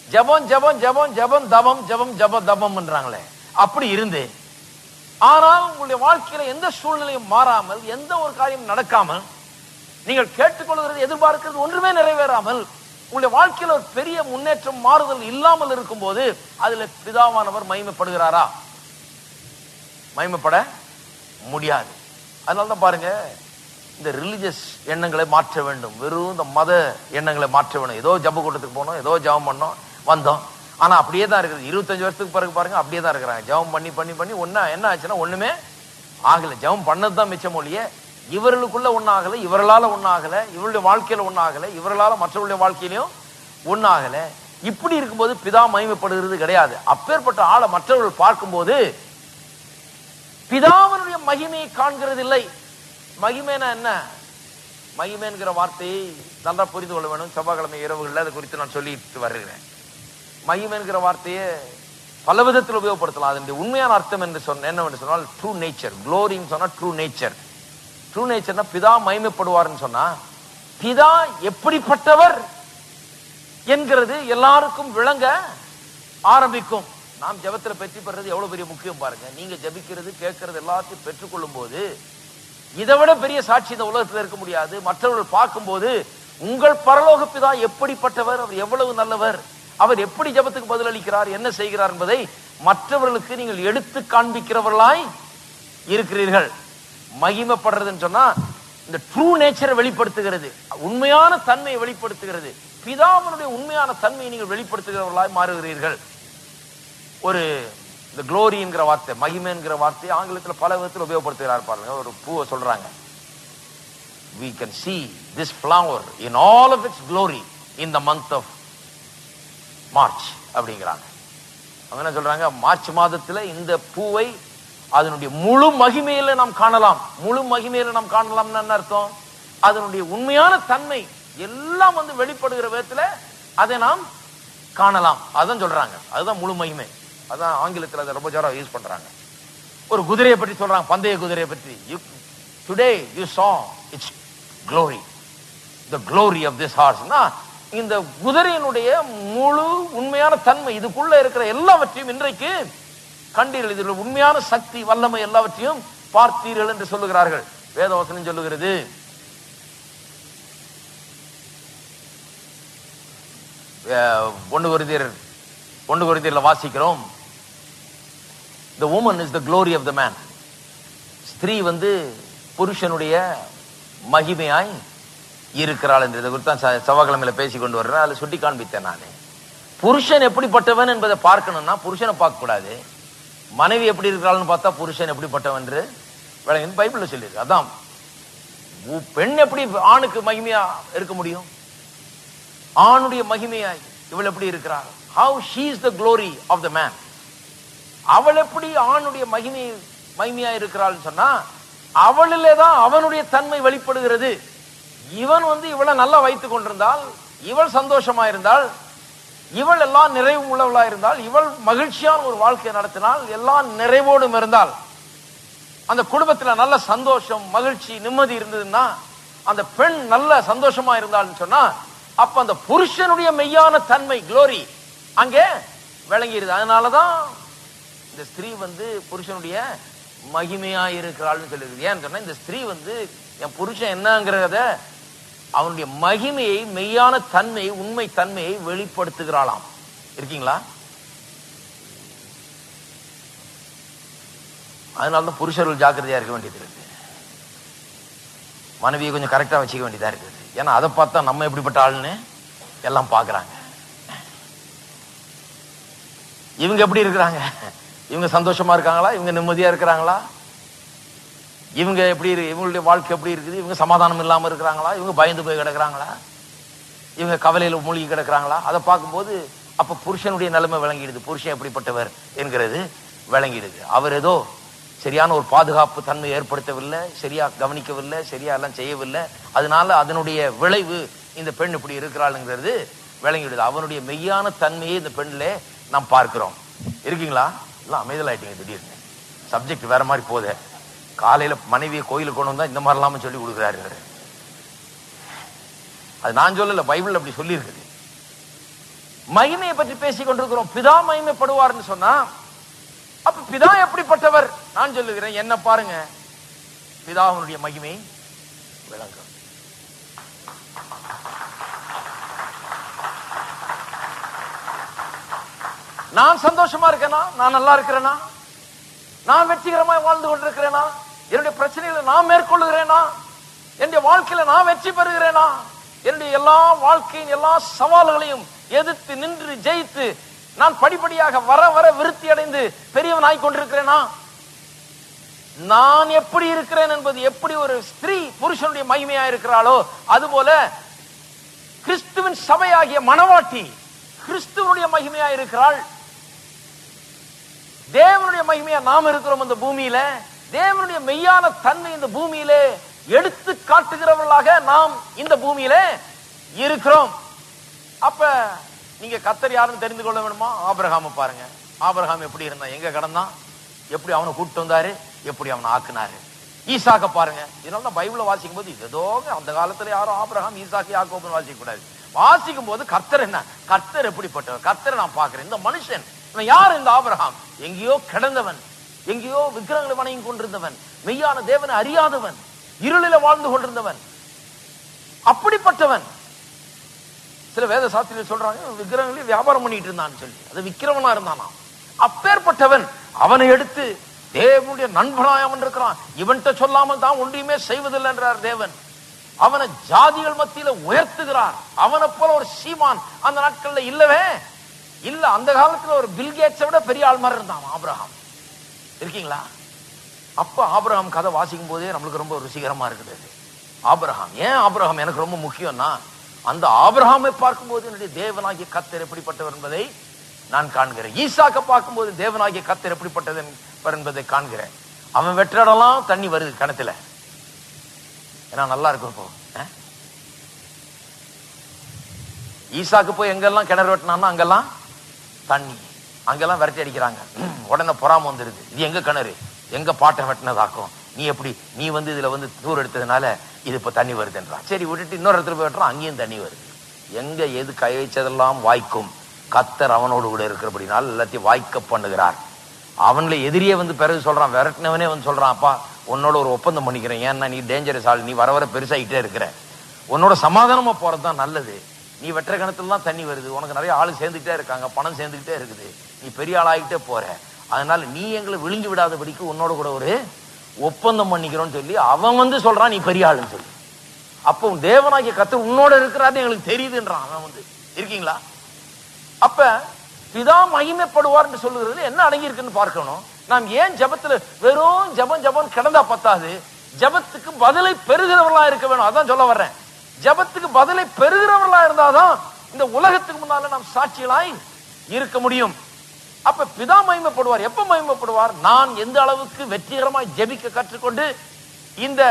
ஜெபம் ஜெபம் ஜெபம் ஜெபம் தபம் ஜெபம் ஜெப தபம்ன்றாங்களே, அப்படி இருந்து ஆனால் உங்களுடைய வாழ்க்கையில எந்த சூழ்நிலையும் மாறாமல், எந்த ஒரு காரியம் நடக்காமல், நீங்கள் கேட்டுக்கொள்கிறது எதிர்பார்க்கிறது ஒன்றுமே நிறைவேறாமல், உங்களுடைய வாழ்க்கையில ஒரு பெரிய முன்னேற்றம் மாறுதல் இல்லாமல் இருக்கும் போது அதுல பிதாவானவர் மகிமைப்படுகிறாரா? மகிமைப்பட முடியாது. அதனாலதான் பாருங்க, இந்த ரிலிஜியஸ் எண்ணங்களை மாற்ற வேண்டும். வெறும் இந்த மத எண்ணங்களை மாற்ற வேண்டும். ஏதோ ஜப கூட்டத்துக்கு போனோம், ஏதோ ஜபம் பண்ணோம், வந்தோம். ஆனா அப்படியே தான் இருக்குது. 25 வருஷத்துக்கு பிறகு பாருங்க, அப்படியே தான் இருக்கிறாங்க. ஜபம் பண்ணி பண்ணி பண்ணி என்ன ஆச்சுன்னா ஒண்ணுமே ஆகல. ஜபம் பண்ணதுதான் மிச்சம் ஒழிய இவர்களுக்குள்ள ஒன்னாகல, இவர்களால ஒன்னாகல, இவருடைய வாழ்க்கையில ஒன்னாகல, இவர்களால மற்றவருடைய வாழ்க்கையிலையும் ஒன்னாகல. இப்படி இருக்கும்போது பிதா மகிமைப்படுகிறது கிடையாது. அப்பேற்பட்ட ஆளை மற்றவர்கள் பார்க்கும்போது பிதாவினுடைய மகிமையை காண்கிறது இல்லை. மகிமைனா என்ன? மகிமைங்கிற வார்த்தையை நல்லா புரிந்து கொள்ள வேண்டும். செவ்வாய்க்கிழமை இரவுகளில் அது குறித்து நான் சொல்லிட்டு வருகிறேன். மகிமைங்கிற வார்த்தையை பல விதத்தில் உபயோகப்படுத்தலாம். அதனுடைய உண்மையான அர்த்தம் என்று என்னவென்று சொன்னால் ட்ரூ நேச்சர். குளோரின்னு சொன்னா ட்ரூ நேச்சர். ட்ரூ நேச்சர்னா பிதா மகிமைப்படுவார்னு சொன்னா பிதா எப்படிப்பட்டவர் என்கிறது எல்லாருக்கும் விளங்க ஆரம்பிக்கும். நாம் ஜெபத்துல பெற்றி பெறது எவ்வளவு பெரிய முக்கியம் பாருங்க. நீங்க ஜெபிக்கிறது கேட்கறது எல்லாத்தையும் பெற்றுக்கொள்ளும் போது இதை விட பெரிய சாட்சி இந்த உலகத்தில் இருக்க முடியாது. மற்றவர்கள் பார்க்கும்போது உங்கள் பரலோக பிதா எப்படிப்பட்டவர், அவர் எவ்வளவு நல்லவர், அவர் எப்படி ஜெபத்துக்கு பதில் அளிக்கிறார், என்ன செய்கிறார் என்பதை மற்றவர்களுக்கு நீங்கள் எடுத்து காண்பிக்கிறவர்களாய் இருக்கிறீர்கள். மகிமைப்படுறதுன்னு சொன்னா இந்த ட்ரூ நேச்சரை வெளிப்படுத்துகிறது, உண்மையான தன்மையை வெளிப்படுத்துகிறது. பிதாவினுடைய உண்மையான தன்மையை நீங்கள் வெளிப்படுத்துகிறவர்களாய் மாறுகிறீர்கள். ஒரு இந்த க்ளோரி என்கிற வார்த்தை, மகிமை என்கிற வார்த்தை ஆங்கிலத்தில் பல விதத்தில் உபயோகப்படுத்துகிறார் பாருங்க. ஒரு பூவை சொல்றாங்க, we can see this flower in all of its glory in the month of March அப்படிங்கிறாங்க. அவங்க என்ன சொல்றாங்க, மார்ச் மாதத்துல இந்த பூவை அதனுடைய முழு மகிமையில நாம் காணலாம். முழு மகிமையில நாம் காணலாம்னு என்ன அர்த்தம்? அதனுடைய உண்மையான தன்மை எல்லாம் வெளிப்படுகிற விதத்துல அதை நாம் காணலாம். அதான் சொல்றாங்க, அதுதான் முழு மகிமை. அதான் ஆங்கிலத்தில் அதை ரொம்ப ஜோரா யூஸ் பண்றாங்க. ஒரு குதிரையை பற்றி சொல்றாங்க, பந்தய குதிரையை பற்றி. Today you saw its glory, the glory of this horse. இந்த குதிரையினுடைய முழு உண்மையான தன்மை, இதுக்குள்ள இருக்கிற எல்லாவற்றையும் இன்றைக்கு கண்டீர்கள். இதில் உண்மையான சக்தி வல்லமை எல்லாவற்றையும் பார்த்தீர்கள் என்று சொல்லுகிறார்கள். வேதவசனம் சொல்லுகிறது, ஒன்று கொரிந்தியர்ல வாசிக்கிறோம், the woman is the glory of the man. ஸ்திரீ புருஷனுடைய மகிமையாய் இருக்கிறாள் என்று. இதை குறித்து செவ்வாய்க்கிழமையில பேசி கொண்டு வர்றேன். அதில் சுட்டி காண்பித்தேன். நான் புருஷன் எப்படிப்பட்டவன் என்பதை பார்க்கணும்னா புருஷனை பார்க்க கூடாது, மனைவி எப்படி இருக்கிறாள்னு பார்த்தா புருஷன் எப்படிப்பட்டவன் என்று விளங்கி பைபிள்ல சொல்லியிருக்கு. அதான் பெண் எப்படி ஆணுக்கு மகிமையா இருக்க முடியும், ஆணுடைய மகிமையாய் இவள் எப்படி இருக்கிறாள், how she is the glory of the man. அவள் எப்படி ஆணுடைய மகிமையா இருக்கிறாள் சொன்னா அவளிலே தான் அவனுடைய தன்மை வெளிப்படுகிறது. இவன் இவளை நல்லா வைத்துக் கொண்டிருந்தால், இவள் சந்தோஷமா இருந்தால், இவள் எல்லாம் நிறைவு உள்ளவளா இருந்தால், இவள் மகிழ்ச்சியான ஒரு வாழ்க்கையை நடத்தினால், எல்லாம் நிறைவோடும் இருந்தால், அந்த குடும்பத்துல நல்ல சந்தோஷம் மகிழ்ச்சி நிம்மதி இருந்ததுன்னா, அந்த பெண் நல்ல சந்தோஷமா இருந்தாள்னு சொன்னா அப்ப அந்த புருஷனுடைய மெய்யான தன்மை குளோரி அங்கே விளங்கிடுது. அதனாலதான் இந்த ஸ்திரீ புருஷனுடைய மகிமையா இருக்கிறாள்னு சொல்லிருக்கு. ஏன்னு சொன்னா இந்த ஸ்திரீ என் புருஷன் என்னங்கிறத அவனுடைய மகிமையை, மெய்யான தன்மை, உண்மை தன்மையை வெளிப்படுத்துகிறாளாம். இருக்கீங்களா? அதனாலதான் புருஷர்கள் ஜாக்கிரதையா இருக்க வேண்டியது இருக்கு. மனைவியை கொஞ்சம் கரெக்டா வச்சுக்க வேண்டியதா இருக்குது. ஏன்னா அதை பார்த்தா நம்ம எப்படிப்பட்ட ஆளுன்னு எல்லாம் பாக்குறாங்க. இவங்க எப்படி இருக்கிறாங்க, இவங்க சந்தோஷமா இருக்காங்களா? இவங்க நிம்மதியா இருக்கிறாங்களா? இவங்க எப்படி இவங்களுடைய வாழ்க்கை எப்படி இருக்குது? இவங்க சமாதானம் இல்லாம இருக்கிறாங்களா? இவங்க பயந்து போய் கிடக்குறாங்களா? இவங்க கவலையில மூழ்கி கிடக்குறாங்களா? அதை பார்க்கும்போது அப்ப புருஷனுடைய நிலைமை விளங்கிடுது. புருஷன் எப்படிப்பட்டவர் என்கிறது விளங்கிடுது. அவர் ஏதோ சரியான ஒரு பாதுகாப்பு தன்மை ஏற்படுத்தவில்லை, சரியா கவனிக்கவில்லை, சரியா எல்லாம் செய்யவில்லை. அதனால அதனுடைய விளைவு இந்த பெண் இப்படி இருக்கிறாள்ங்கிறது விளங்கிடுது. அவனுடைய மெய்யான தன்மையை இந்த பெண்ணிலே நாம் பார்க்கிறோம். இருக்கீங்களா? எல்லாம் அமைதலாயிட்டீங்க திடீர்னு. சப்ஜெக்ட் வேற மாதிரி போதே. காலையில மனைவியை கோயிலுக்கு கொண்டு வந்தா இந்த மாதிரி இல்லாம சொல்லி கொடுக்குறாரு. அது நான் சொல்லல, பைபிள் அப்படி சொல்லி இருக்குது. மகிமையை பற்றி பேசிக் கொண்டிருக்கிறோம். பிதா மகிமைப்படுவார்னு சொன்னா அப்ப பிதா எப்படிப்பட்டவர்? நான் சொல்லுகிறேன், என்ன பாருங்க, பிதாவினுடைய மகிமை விளங்கும். நான் சந்தோஷமா இருக்கேனா? நான் நல்லா இருக்கிறேனா? நான் வெற்றிகரமாய் வாழ்ந்து கொண்டிருக்கிறேனா? என்னுடைய பிரச்சனைகளை நான் மேற்கொள்ளுகிறேனா? என்னுடைய வாழ்க்கையில நான் வெற்றி பெறுகிறேனா? என்னுடைய எல்லா வாழ்க்கையின் எல்லா சவால்களையும் எதிர்த்து நின்று ஜெயித்து நான் படிப்படியாக வர வர விருத்தி அடைந்து பெரியவன் ஆகிக் கொண்டிருக்கிறேனா? நான் எப்படி இருக்கிறேன் என்பது எப்படி ஒரு ஸ்திரீ புருஷனுடைய மகிமையா இருக்கிறாளோ அதுபோல கிறிஸ்துவின் சபையாகிய மணவாட்டி கிறிஸ்துவனுடைய மகிமையா இருக்கிறாள். தேவனுடைய மகிமையா நாம் இருக்கிறோம் இந்த பூமியில. தேவனுடைய மெய்யான தன்மை இந்த பூமியிலே எடுத்து காட்டுகிறவர்களாக நாம் இந்த பூமியில இருக்கிறோம். அப்ப நீங்க கர்த்தர் யாருன்னு தெரிந்து கொள்ள வேணுமா? ஆபிரகாம் பாருங்க. ஆபிரகாம் எப்படி இருந்தான், எங்க கடந்தான், எப்படி அவனை கூப்பிட்டு வந்தாரு, எப்படி அவனை ஆக்குனாரு. ஈசாக்க பாருங்க. இதனால பைபிளை வாசிக்கும் போது ஏதோ அந்த காலத்துல யாரும் ஆபிரகாம் ஈசாக்கு யாக்கோபுன்னு வாசிக்க கூடாது. வாசிக்கும் போது கர்த்தர் என்ன, கர்த்தர் எப்படிப்பட்டவர், கர்த்தரை நான் பார்க்கிறேன். இந்த மனுஷன் இவன் யார்? இந்த ஆபிரகாம் எங்கேயோ கிடந்தவன், எங்கேயோ விக்கிரகங்களை வணங்கி கொண்டிருந்தவன், மெய்யான தேவனை அறியாதவன், இருளில வாழ்ந்து கொண்டிருந்தவன், அப்படிப்பட்டவன். சில வேத சாஸ்திரிகள் சொல்றாங்க விக்கிரகங்களே வியாபாரம் பண்ணிட்டு இருந்தான்னு சொல்லி, அது விக்கிரவனா இருந்தானா. அப்பேற்பட்டவன் அவனை எடுத்து தேவனுடைய நண்பனாய் அவன் இருக்கிறான். இவன்கிட்ட சொல்லாமல் தான் ஒன்றையுமே செய்வதில்லை என்றார் தேவன். அவனை ஜாதிகள் மத்தியில உயர்த்துகிறார். அவனை போல ஒரு சீமான் அந்த நாட்கள்ல இல்லவே இல்ல. அந்த காலத்துல ஒரு பில்கேட்ஸை விட பெரிய ஆள் மாதிரி இருந்தான் ஆபிரகாம். இருக்கீங்களா? அப்ப ஆபிரகாம் கதை வாசிக்கும் போதே நம்மளுக்கு ரொம்ப ருசிகரமா இருக்குது. ஆபிரகாம் ஏன் ஆபிரகாம் எனக்கு ரொம்ப முக்கியம்னா, அந்த ஆபிரகாமை பார்க்கும்போது என்னுடைய தேவனாகிய கர்த்தர் எப்படிப்பட்டவர் என்பதை நான் காண்கிறேன். ஈசாக்க பார்க்கும்போது தேவனாகிய கர்த்தர் எப்படிப்பட்டது என்பதை காண்கிறேன். அவன் வெற்றடலாம் தண்ணி வருது கிணத்துல. ஏன்னா நல்லா இருக்கும். இப்போ ஈசாக்கு போய் எங்கெல்லாம் கிணறு வெட்டினான்னா அங்கெல்லாம் தண்ணி, அங்கெல்லாம் விரட்டி அடிக்கிறாங்க. உடனே பொறாம வந்துருது, இது எங்க கிணறு, எங்க பாட்டை வெட்டினதாக்கும், நீ எப்படி நீ இதுல தூர் எடுத்ததுனால இது இப்ப தண்ணி வருதுன்றா. சரி விட்டுட்டு இன்னொரு இடத்துல போய் வெட்டுறான், அங்கேயும் தண்ணி வருது. எங்க எது கை வச்சதெல்லாம் வாய்க்கும். கர்த்தர் அவனோடு கூட இருக்கிறபடினால் எல்லாத்தையும் வாய்க்க பண்ணுகிறார். அவன்ல எதிரியே பிறகு சொல்றான், விரட்டினவனே சொல்றான், அப்பா உன்னோட ஒரு ஒப்பந்தம் பண்ணிக்கிறேன், ஏன்னா நீ டேஞ்சரஸ் ஆள், நீ வர வர பெருசாகிட்டே இருக்கிற, உன்னோட சமாதானமா போறதுதான் நல்லது. நீ வெற்ற கிணத்துல தான் தண்ணி வருது, உனக்கு நிறைய ஆளு சேர்ந்துக்கிட்டே இருக்காங்க, பணம் சேர்ந்துக்கிட்டே இருக்குது, நீ பெரிய ஆள் ஆகிட்டே போற, அதனால நீ எங்களை விழுங்கி விடாதபடிக்கு உன்னோட கூட ஒரு ஒப்பந்தம் பண்ணிக்கிறோம்னு சொல்லி அவன் சொல்றான் நீ பெரிய ஆளுன்னு சொல்லி. அப்போ தேவனாகிய கர்த்தர் உன்னோட இருக்கிறாரு எங்களுக்கு தெரியுதுன்றான் அவன். இருக்கீங்களா? அப்ப பிதா மகிமைப்படுவார் என்று சொல்லுகிறது என்ன அடங்கி இருக்குன்னு பார்க்கணும். நாம் ஏன் ஜபத்துல வெறும் ஜபம் கிடந்தா பத்தாது, ஜபத்துக்கு பதிலை பெறுகிறவர்களா இருக்க வேணும். அதான் சொல்ல வர்றேன். ஜபத்துக்கு பதிலை பெறுகிறவர்களா இருந்தாதான் இந்த உலகத்துக்கு முன்னால நாம் சாட்சிகளாய் இருக்க முடியும். அப்ப பிதா மகிமைப்படுவார். எப்ப மகிமைப்படுவார்? நான் எந்த அளவுக்கு வெற்றிகரமாய் ஜெபிக்க கற்றுக்கொண்டு இந்த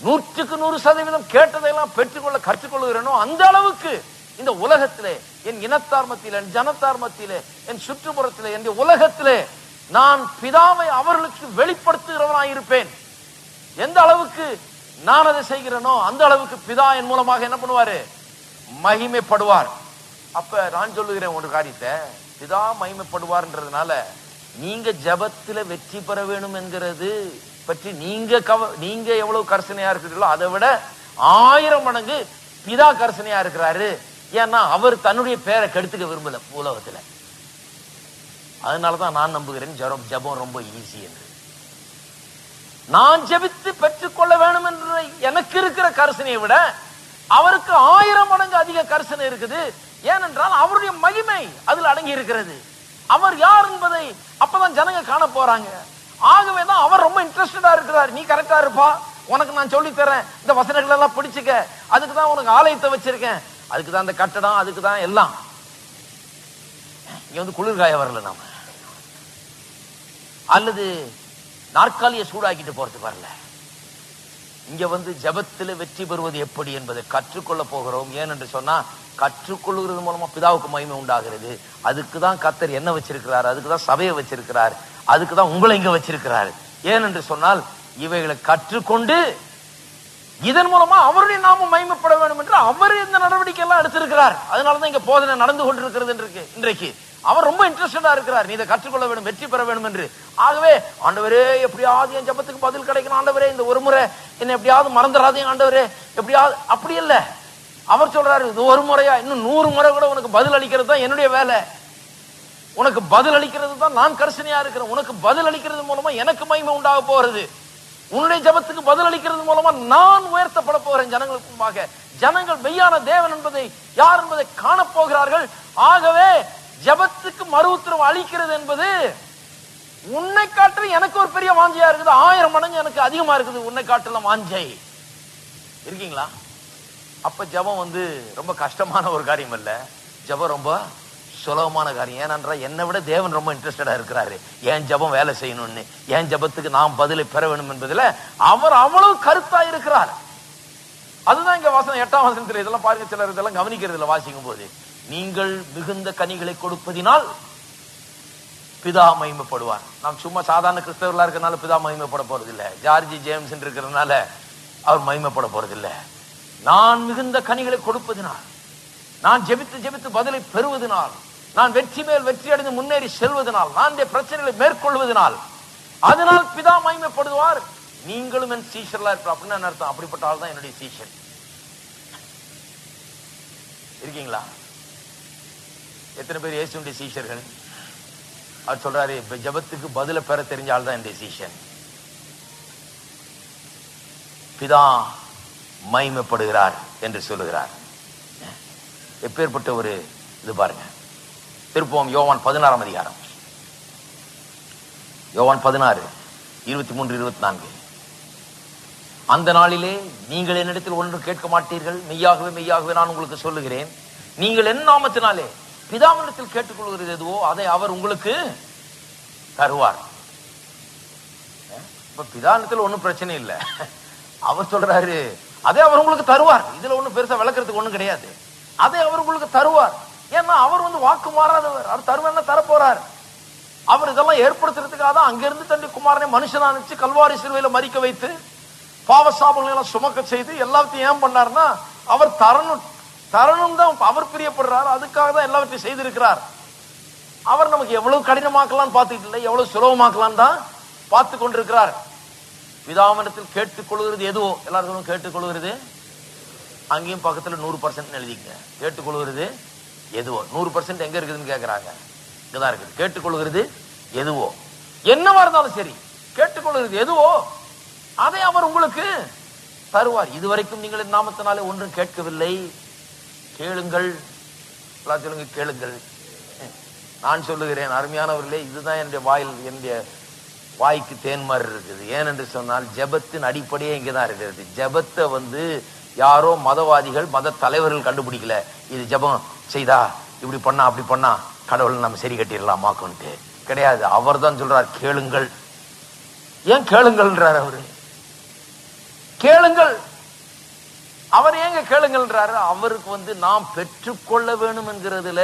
100% கேட்டதையெல்லாம் பெற்றுக்கொள்ள கற்றுக்கொள்கிறேனோ அந்த அளவுக்கு இந்த உலகத்திலே, என் இனத்தார் மத்தியிலே, என் ஜனத்தார் மத்தியிலே, என் சுற்றுப்புறத்திலே, என் உலகத்திலே நான் பிதாவை அவர்களுக்கு வெளிப்படுத்துகிறவனாய் இருப்பேன். எந்த அளவுக்கு நான் அதை செய்கிறேனோ அந்த அளவுக்கு பிதா என் மூலமாக என்ன பண்ணுவாரு? மகிமைப்படுவார். அப்ப நான் சொல்லுகிறேன் ஒரு காரியத்தை, பிதா மகிமைப்படுவார்ன்றதுனால நீங்க ஜபத்துல வெற்றி பெற வேணும் என்கிறது பற்றி நீங்க எவ்வளவு கர்சனையா இருக்கிறீர்களோ அதை விட 1000 மடங்கு பிதா கர்சனையா இருக்கிறாரு. ஏன்னா அவர் தன்னுடைய பேரை கெடுத்துக்க விரும்பல உலகத்துல. அதனாலதான் நான் நம்புகிறேன் ஜபம் ரொம்ப ஈஸி என்று. நான் ஜெபித்து பெற்றுக்கொள்ள வேணும் என்ற எனக்கு இருக்கிற கர்சனையை விட அவருக்கு 1000 மடங்கு அதிக கர்சனை இருக்குது. ஏனென்றால் அவருடைய மகிமை அதில் அடங்கி இருக்கிறது. அவர் யார் என்பதை அப்பதான் ஜனங்க காண போறாங்க. ஆகவேதான் அவர் ரொம்ப இன்ட்ரெஸ்டடா இருக்கிறார். நீ கரெக்டா இருப்பா, உனக்கு நான் சொல்லி தரேன், இந்த வசனங்கள் எல்லாம் பிடிச்சுக்க, அதுக்குதான் உனக்கு ஆலயத்தை வச்சிருக்கேன், அதுக்குதான் அந்த கட்டடம், அதுக்குதான் எல்லாம். இங்க வந்து குளிர்காய வரல நாம, அல்லது நாற்காலியை சூடாக்கிட்டு போறதுக்கு வரல. இங்க வந்து ஜபத்துல வெற்றி பெறுவது எப்படி என்பதை கற்றுக்கொள்ள போகிறோம். ஏனென்று சொன்னா கற்றுக்கொள்கிறது மூலமா பிதாவுக்கு மகிமை உண்டாகிறது. அதுக்குதான் கர்த்தர் என்ன வச்சிருக்கிறார், அதுக்குதான் சபையை வச்சிருக்கிறார், அதுக்குதான் உங்களை இங்க வச்சிருக்கிறார். ஏனென்று சொன்னால் இவைகளை கற்றுக்கொண்டு இதன் மூலமா அவருடைய நாமம் மகிமைப்பட வேண்டும் என்று அவர் இந்த நடவடிக்கை எல்லாம் எடுத்திருக்கிறார். அதனாலதான் இங்க போதனை நடந்து கொண்டிருக்கிறது இன்றைக்கு. அவர் ரொம்ப இன்ட்ரெஸ்டடா இருக்கிறார், நீ இதை கற்றுக்கொள்ள வேண்டும், வெற்றி பெற வேண்டும் என்று. ஆகவே ஆண்டவரே, எப்படியாவது என் ஜபத்துக்கு பதில் கிடைக்கணும் ஆண்டவரே, இந்த ஒரு முறை என்ன எப்படியாவது மறந்துடாதீங்க ஆண்டவரே, எப்படியாவது. அப்படி இல்ல, அவர் சொல்றாரு, இது ஒரு முறையா, இன்னும் 100 முறை கூட உனக்கு பதில் அளிக்கிறது தான் என்னுடைய வேலை. உனக்கு பதில் அளிக்கிறது தான் நான் கரிசனையா இருக்கிறேன். உனக்கு பதில் அளிக்கிறது மூலமா எனக்கு மகிமை உண்டாக போறது. உன்னுடைய ஜபத்துக்கு பதில் அளிக்கிறது மூலமா நான் உயர்த்தப்பட போகிறேன் ஜனங்களுக்கு முன்பாக. ஜனங்கள் மெய்யான தேவன் என்பதை யார் என்பதை காணப்போகிறார்கள். ஆகவே ஜபத்துக்கு மறு உத்தரவு அளிக்கிறது என்பது உன்னை காட்டிலும் எனக்கு ஒரு பெரிய வாஞ்சையா இருக்குது. 1000 மடங்கு எனக்கு அதிகமா இருக்குது உன்னை காட்டிலும் வாஞ்சை. இருக்கீங்களா? அப்ப ஜபம் வந்து ரொம்ப கஷ்டமான ஒரு காரியம் இல்ல, ஜபம் ரொம்ப சுலபமான காரியம். ஏனென்றால் என்னை விட தேவன் ரொம்ப இன்ட்ரெஸ்டடா இருக்கிறாரு என் ஜபம் வேலை செய்யணும்னு, என் ஜபத்துக்கு நாம் பதிலை பெற வேண்டும் என்பதில் அவர் அவ்வளவு கருத்தா இருக்கிறார். அதுதான் இங்க வாசனம் 8ஆம் வசனத்தில். இதெல்லாம் பாருங்க, சிலர் இதெல்லாம் கவனிக்கிறது இல்லை வாசிக்கும் போது. நீங்கள் மிகுந்த கனிகளை கொடுப்பதினால் பிதா மகிமைப்படுவார். நாம் சும்மா சாதாரண கிறிஸ்தவர்களா இருக்கிறதுனால பிதா மகிமைப்பட போறது இல்லை, ஜார்ஜி ஜேம்ஸ் இருக்கிறதுனால அவர் மகிமைப்பட போறது இல்லை. நான் மிகுந்த கனிகளை கொடுப்பதினால், நான் ஜெபித்து ஜெபித்து பதிலை பெறுவதனால், நான் வெற்றி மேல் வெற்றி அடைந்து முன்னேறி செல்வதனால், நான் பிரச்சனைகளை மேற்கொள்வதனால், அதனால் பிதா மகிமைப்படுவார். நீங்களும் என் சீஷர்களா இருப்ப அப்படின்னு அர்த்தம். அப்படிப்பட்ட ஆள் தான் என்னுடைய சீஷன். இருக்கீங்களா? எத்தனை பேர் இயேசுடைய சீஷர்கள்? அவர் சொல்றாரு, ஜபத்துக்கு பதில பெற தெரிஞ்ச ஆள் தான் என்னுடைய சீஷன். பிதா மகிமைப்படுகிறார் என்று சொல்லுகிறார். எப்பேற்பட்ட ஒரு இது பாருங்க. திருப்போம் யோவான் 16ஆம் அதிகாரம், யோவான் 16 23 24. அந்த நாளிலே நீங்கள் என்னிடத்தில் ஒன்று கேட்க மாட்டீர்கள், மெய்யாகவே மெய்யாகவே நான் உங்களுக்கு சொல்லுகிறேன், நீங்கள் என் நாமத்தினாலே பிதாவினிடத்தில் கேட்டுக்கொள்கிறது எதுவோ அதை அவர் உங்களுக்கு தருவார். இப்ப பிதாவினிடத்தில் ஒன்றும் பிரச்சனை இல்லை. அவர் சொல்றாரு அதை அவர் உங்களுக்கு தருவார். இதுல ஒன்றும் பெருசா விளக்குறதுக்கு ஒன்றும் கிடையாது. அதை அவர் உங்களுக்கு தருவார். ஏன்னா அவர் வந்து வாக்கு மாறாதவர். அவர் தருவார்னா தரப்போறார். அவர் இதெல்லாம் ஏற்படுத்துறதுக்காக தான் அங்கிருந்து தன்னுடைய குமாரனை மனுஷனா நினைச்சு கல்வாரி சிலுவையில மரிக்க வைத்து பாவசாபங்களை எல்லாம் சுமக்க செய்து எல்லாத்தையும் ஏன் பண்ணார்னா அவர் தரணும் தான் அவர் பிரியப்படுறார். அதுக்காக தான் எல்லாவற்றையும் செய்திருக்கிறார். அவர் நமக்கு எவ்வளவு கடினமாக்கலாம்னு பார்த்துக்கிட்டு இல்லை, எவ்வளவு சுலபமாக்கலாம் தான் பார்த்து கொண்டிருக்கிறார். பிதாவினிடத்தில் கேட்டுக்கொள்கிறது எதுவோ, எல்லாரும் கேட்டுக்கொள்கிறது, அங்கேயும் பக்கத்துல 100% எழுதிங்க. கேட்டுக்கொள்கிறது எதுவோ 100% எங்க இருக்குதுன்னு கேட்கிறாங்க. இங்கதான் இருக்குது. கேட்டுக்கொள்கிறது எதுவோ, என்னவா இருந்தாலும் சரி, கேட்டுக்கொள்கிறது எதுவோ அதை அவர் உங்களுக்கு தருவார். இதுவரைக்கும் நீங்கள் என் நாமத்தினாலே ஒன்றும் கேட்கவில்லை, கேளுங்கள். சொல்லுங்க, கேளுங்கள். நான் சொல்லுகிறேன் அருமையானவர்களே, இதுதான் என்னுடைய என்னுடைய வாய்க்கு தேன்மாறு இருக்குது. ஏனென்று சொன்னால் ஜெபத்தின் அடிப்படையே இங்கதான் இருக்கிறது. ஜெபத்தை வந்து யாரோ மதவாதிகள் மத தலைவர்கள் கண்டுபிடிக்கல. இது ஜெபம் செய்தா இப்படி பண்ணா அப்படி பண்ணா கடவுள் நம்ம சரி கட்டிடலாமாக்குன்ட்டு கிடையாது. அவர் தான் சொல்றார் கேளுங்கள். ஏன் கேளுங்கள்ன்றார் அவரு? கேளுங்கள். அவர் ஏங்க கேளுங்கள்ன்றாரு? அவருக்கு வந்து நாம் பெற்றுக்கொள்ள வேணும் என்கிறதுல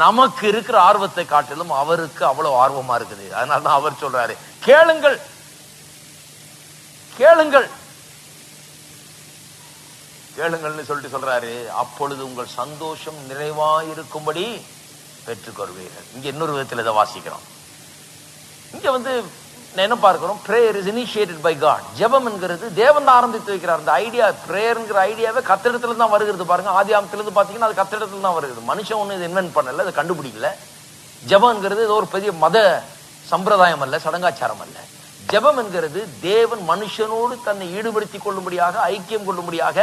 நமக்கு இருக்கிற ஆர்வத்தை காட்டிலும் அவருக்கு அவ்வளவு ஆர்வமா இருக்குது. அதனாலதான் அவர் சொல்றாரு கேளுங்கள், கேளுங்கள், கேளுங்கள்னு சொல்லிட்டு சொல்றாரு. அப்பொழுது உங்கள் சந்தோஷம் நிறைவாயிருக்கும்படி பெற்றுக்கொள்வீர்கள். இங்க இன்னொரு விதத்தில் இதை வாசிக்கிறோம். இங்க வந்து என்ன பார்க்கிறோம்? prayer is initiated by God. ஜெபம் என்கிறது தேவன் ஆரம்பித்து வைக்கிறார். இந்த ஐடியா, பிரேயர்ங்கிற ஐடியாவே கத்திடத்துல தான் வருகிறது. பாருங்க, ஆதியாகமத்திலிருந்து பாத்தீங்கன்னா அது கத்திடத்துல தான் வருகிறது. மனுஷன் ஒண்ணு இதை இன்வென்ட் பண்ணல, அதை கண்டுபிடிக்கல. ஜெபம் என்கிறது இது ஒரு பெரிய மத சம்பிரதாயம் அல்ல, சடங்காச்சாரம் அல்ல. ஜெபம் என்கிறது தேவன் மனுஷனோடு தன்னை ஈடுபடுத்திக் கொள்ளும்படியாக, ஐக்கியம் கொள்ளும்படியாக,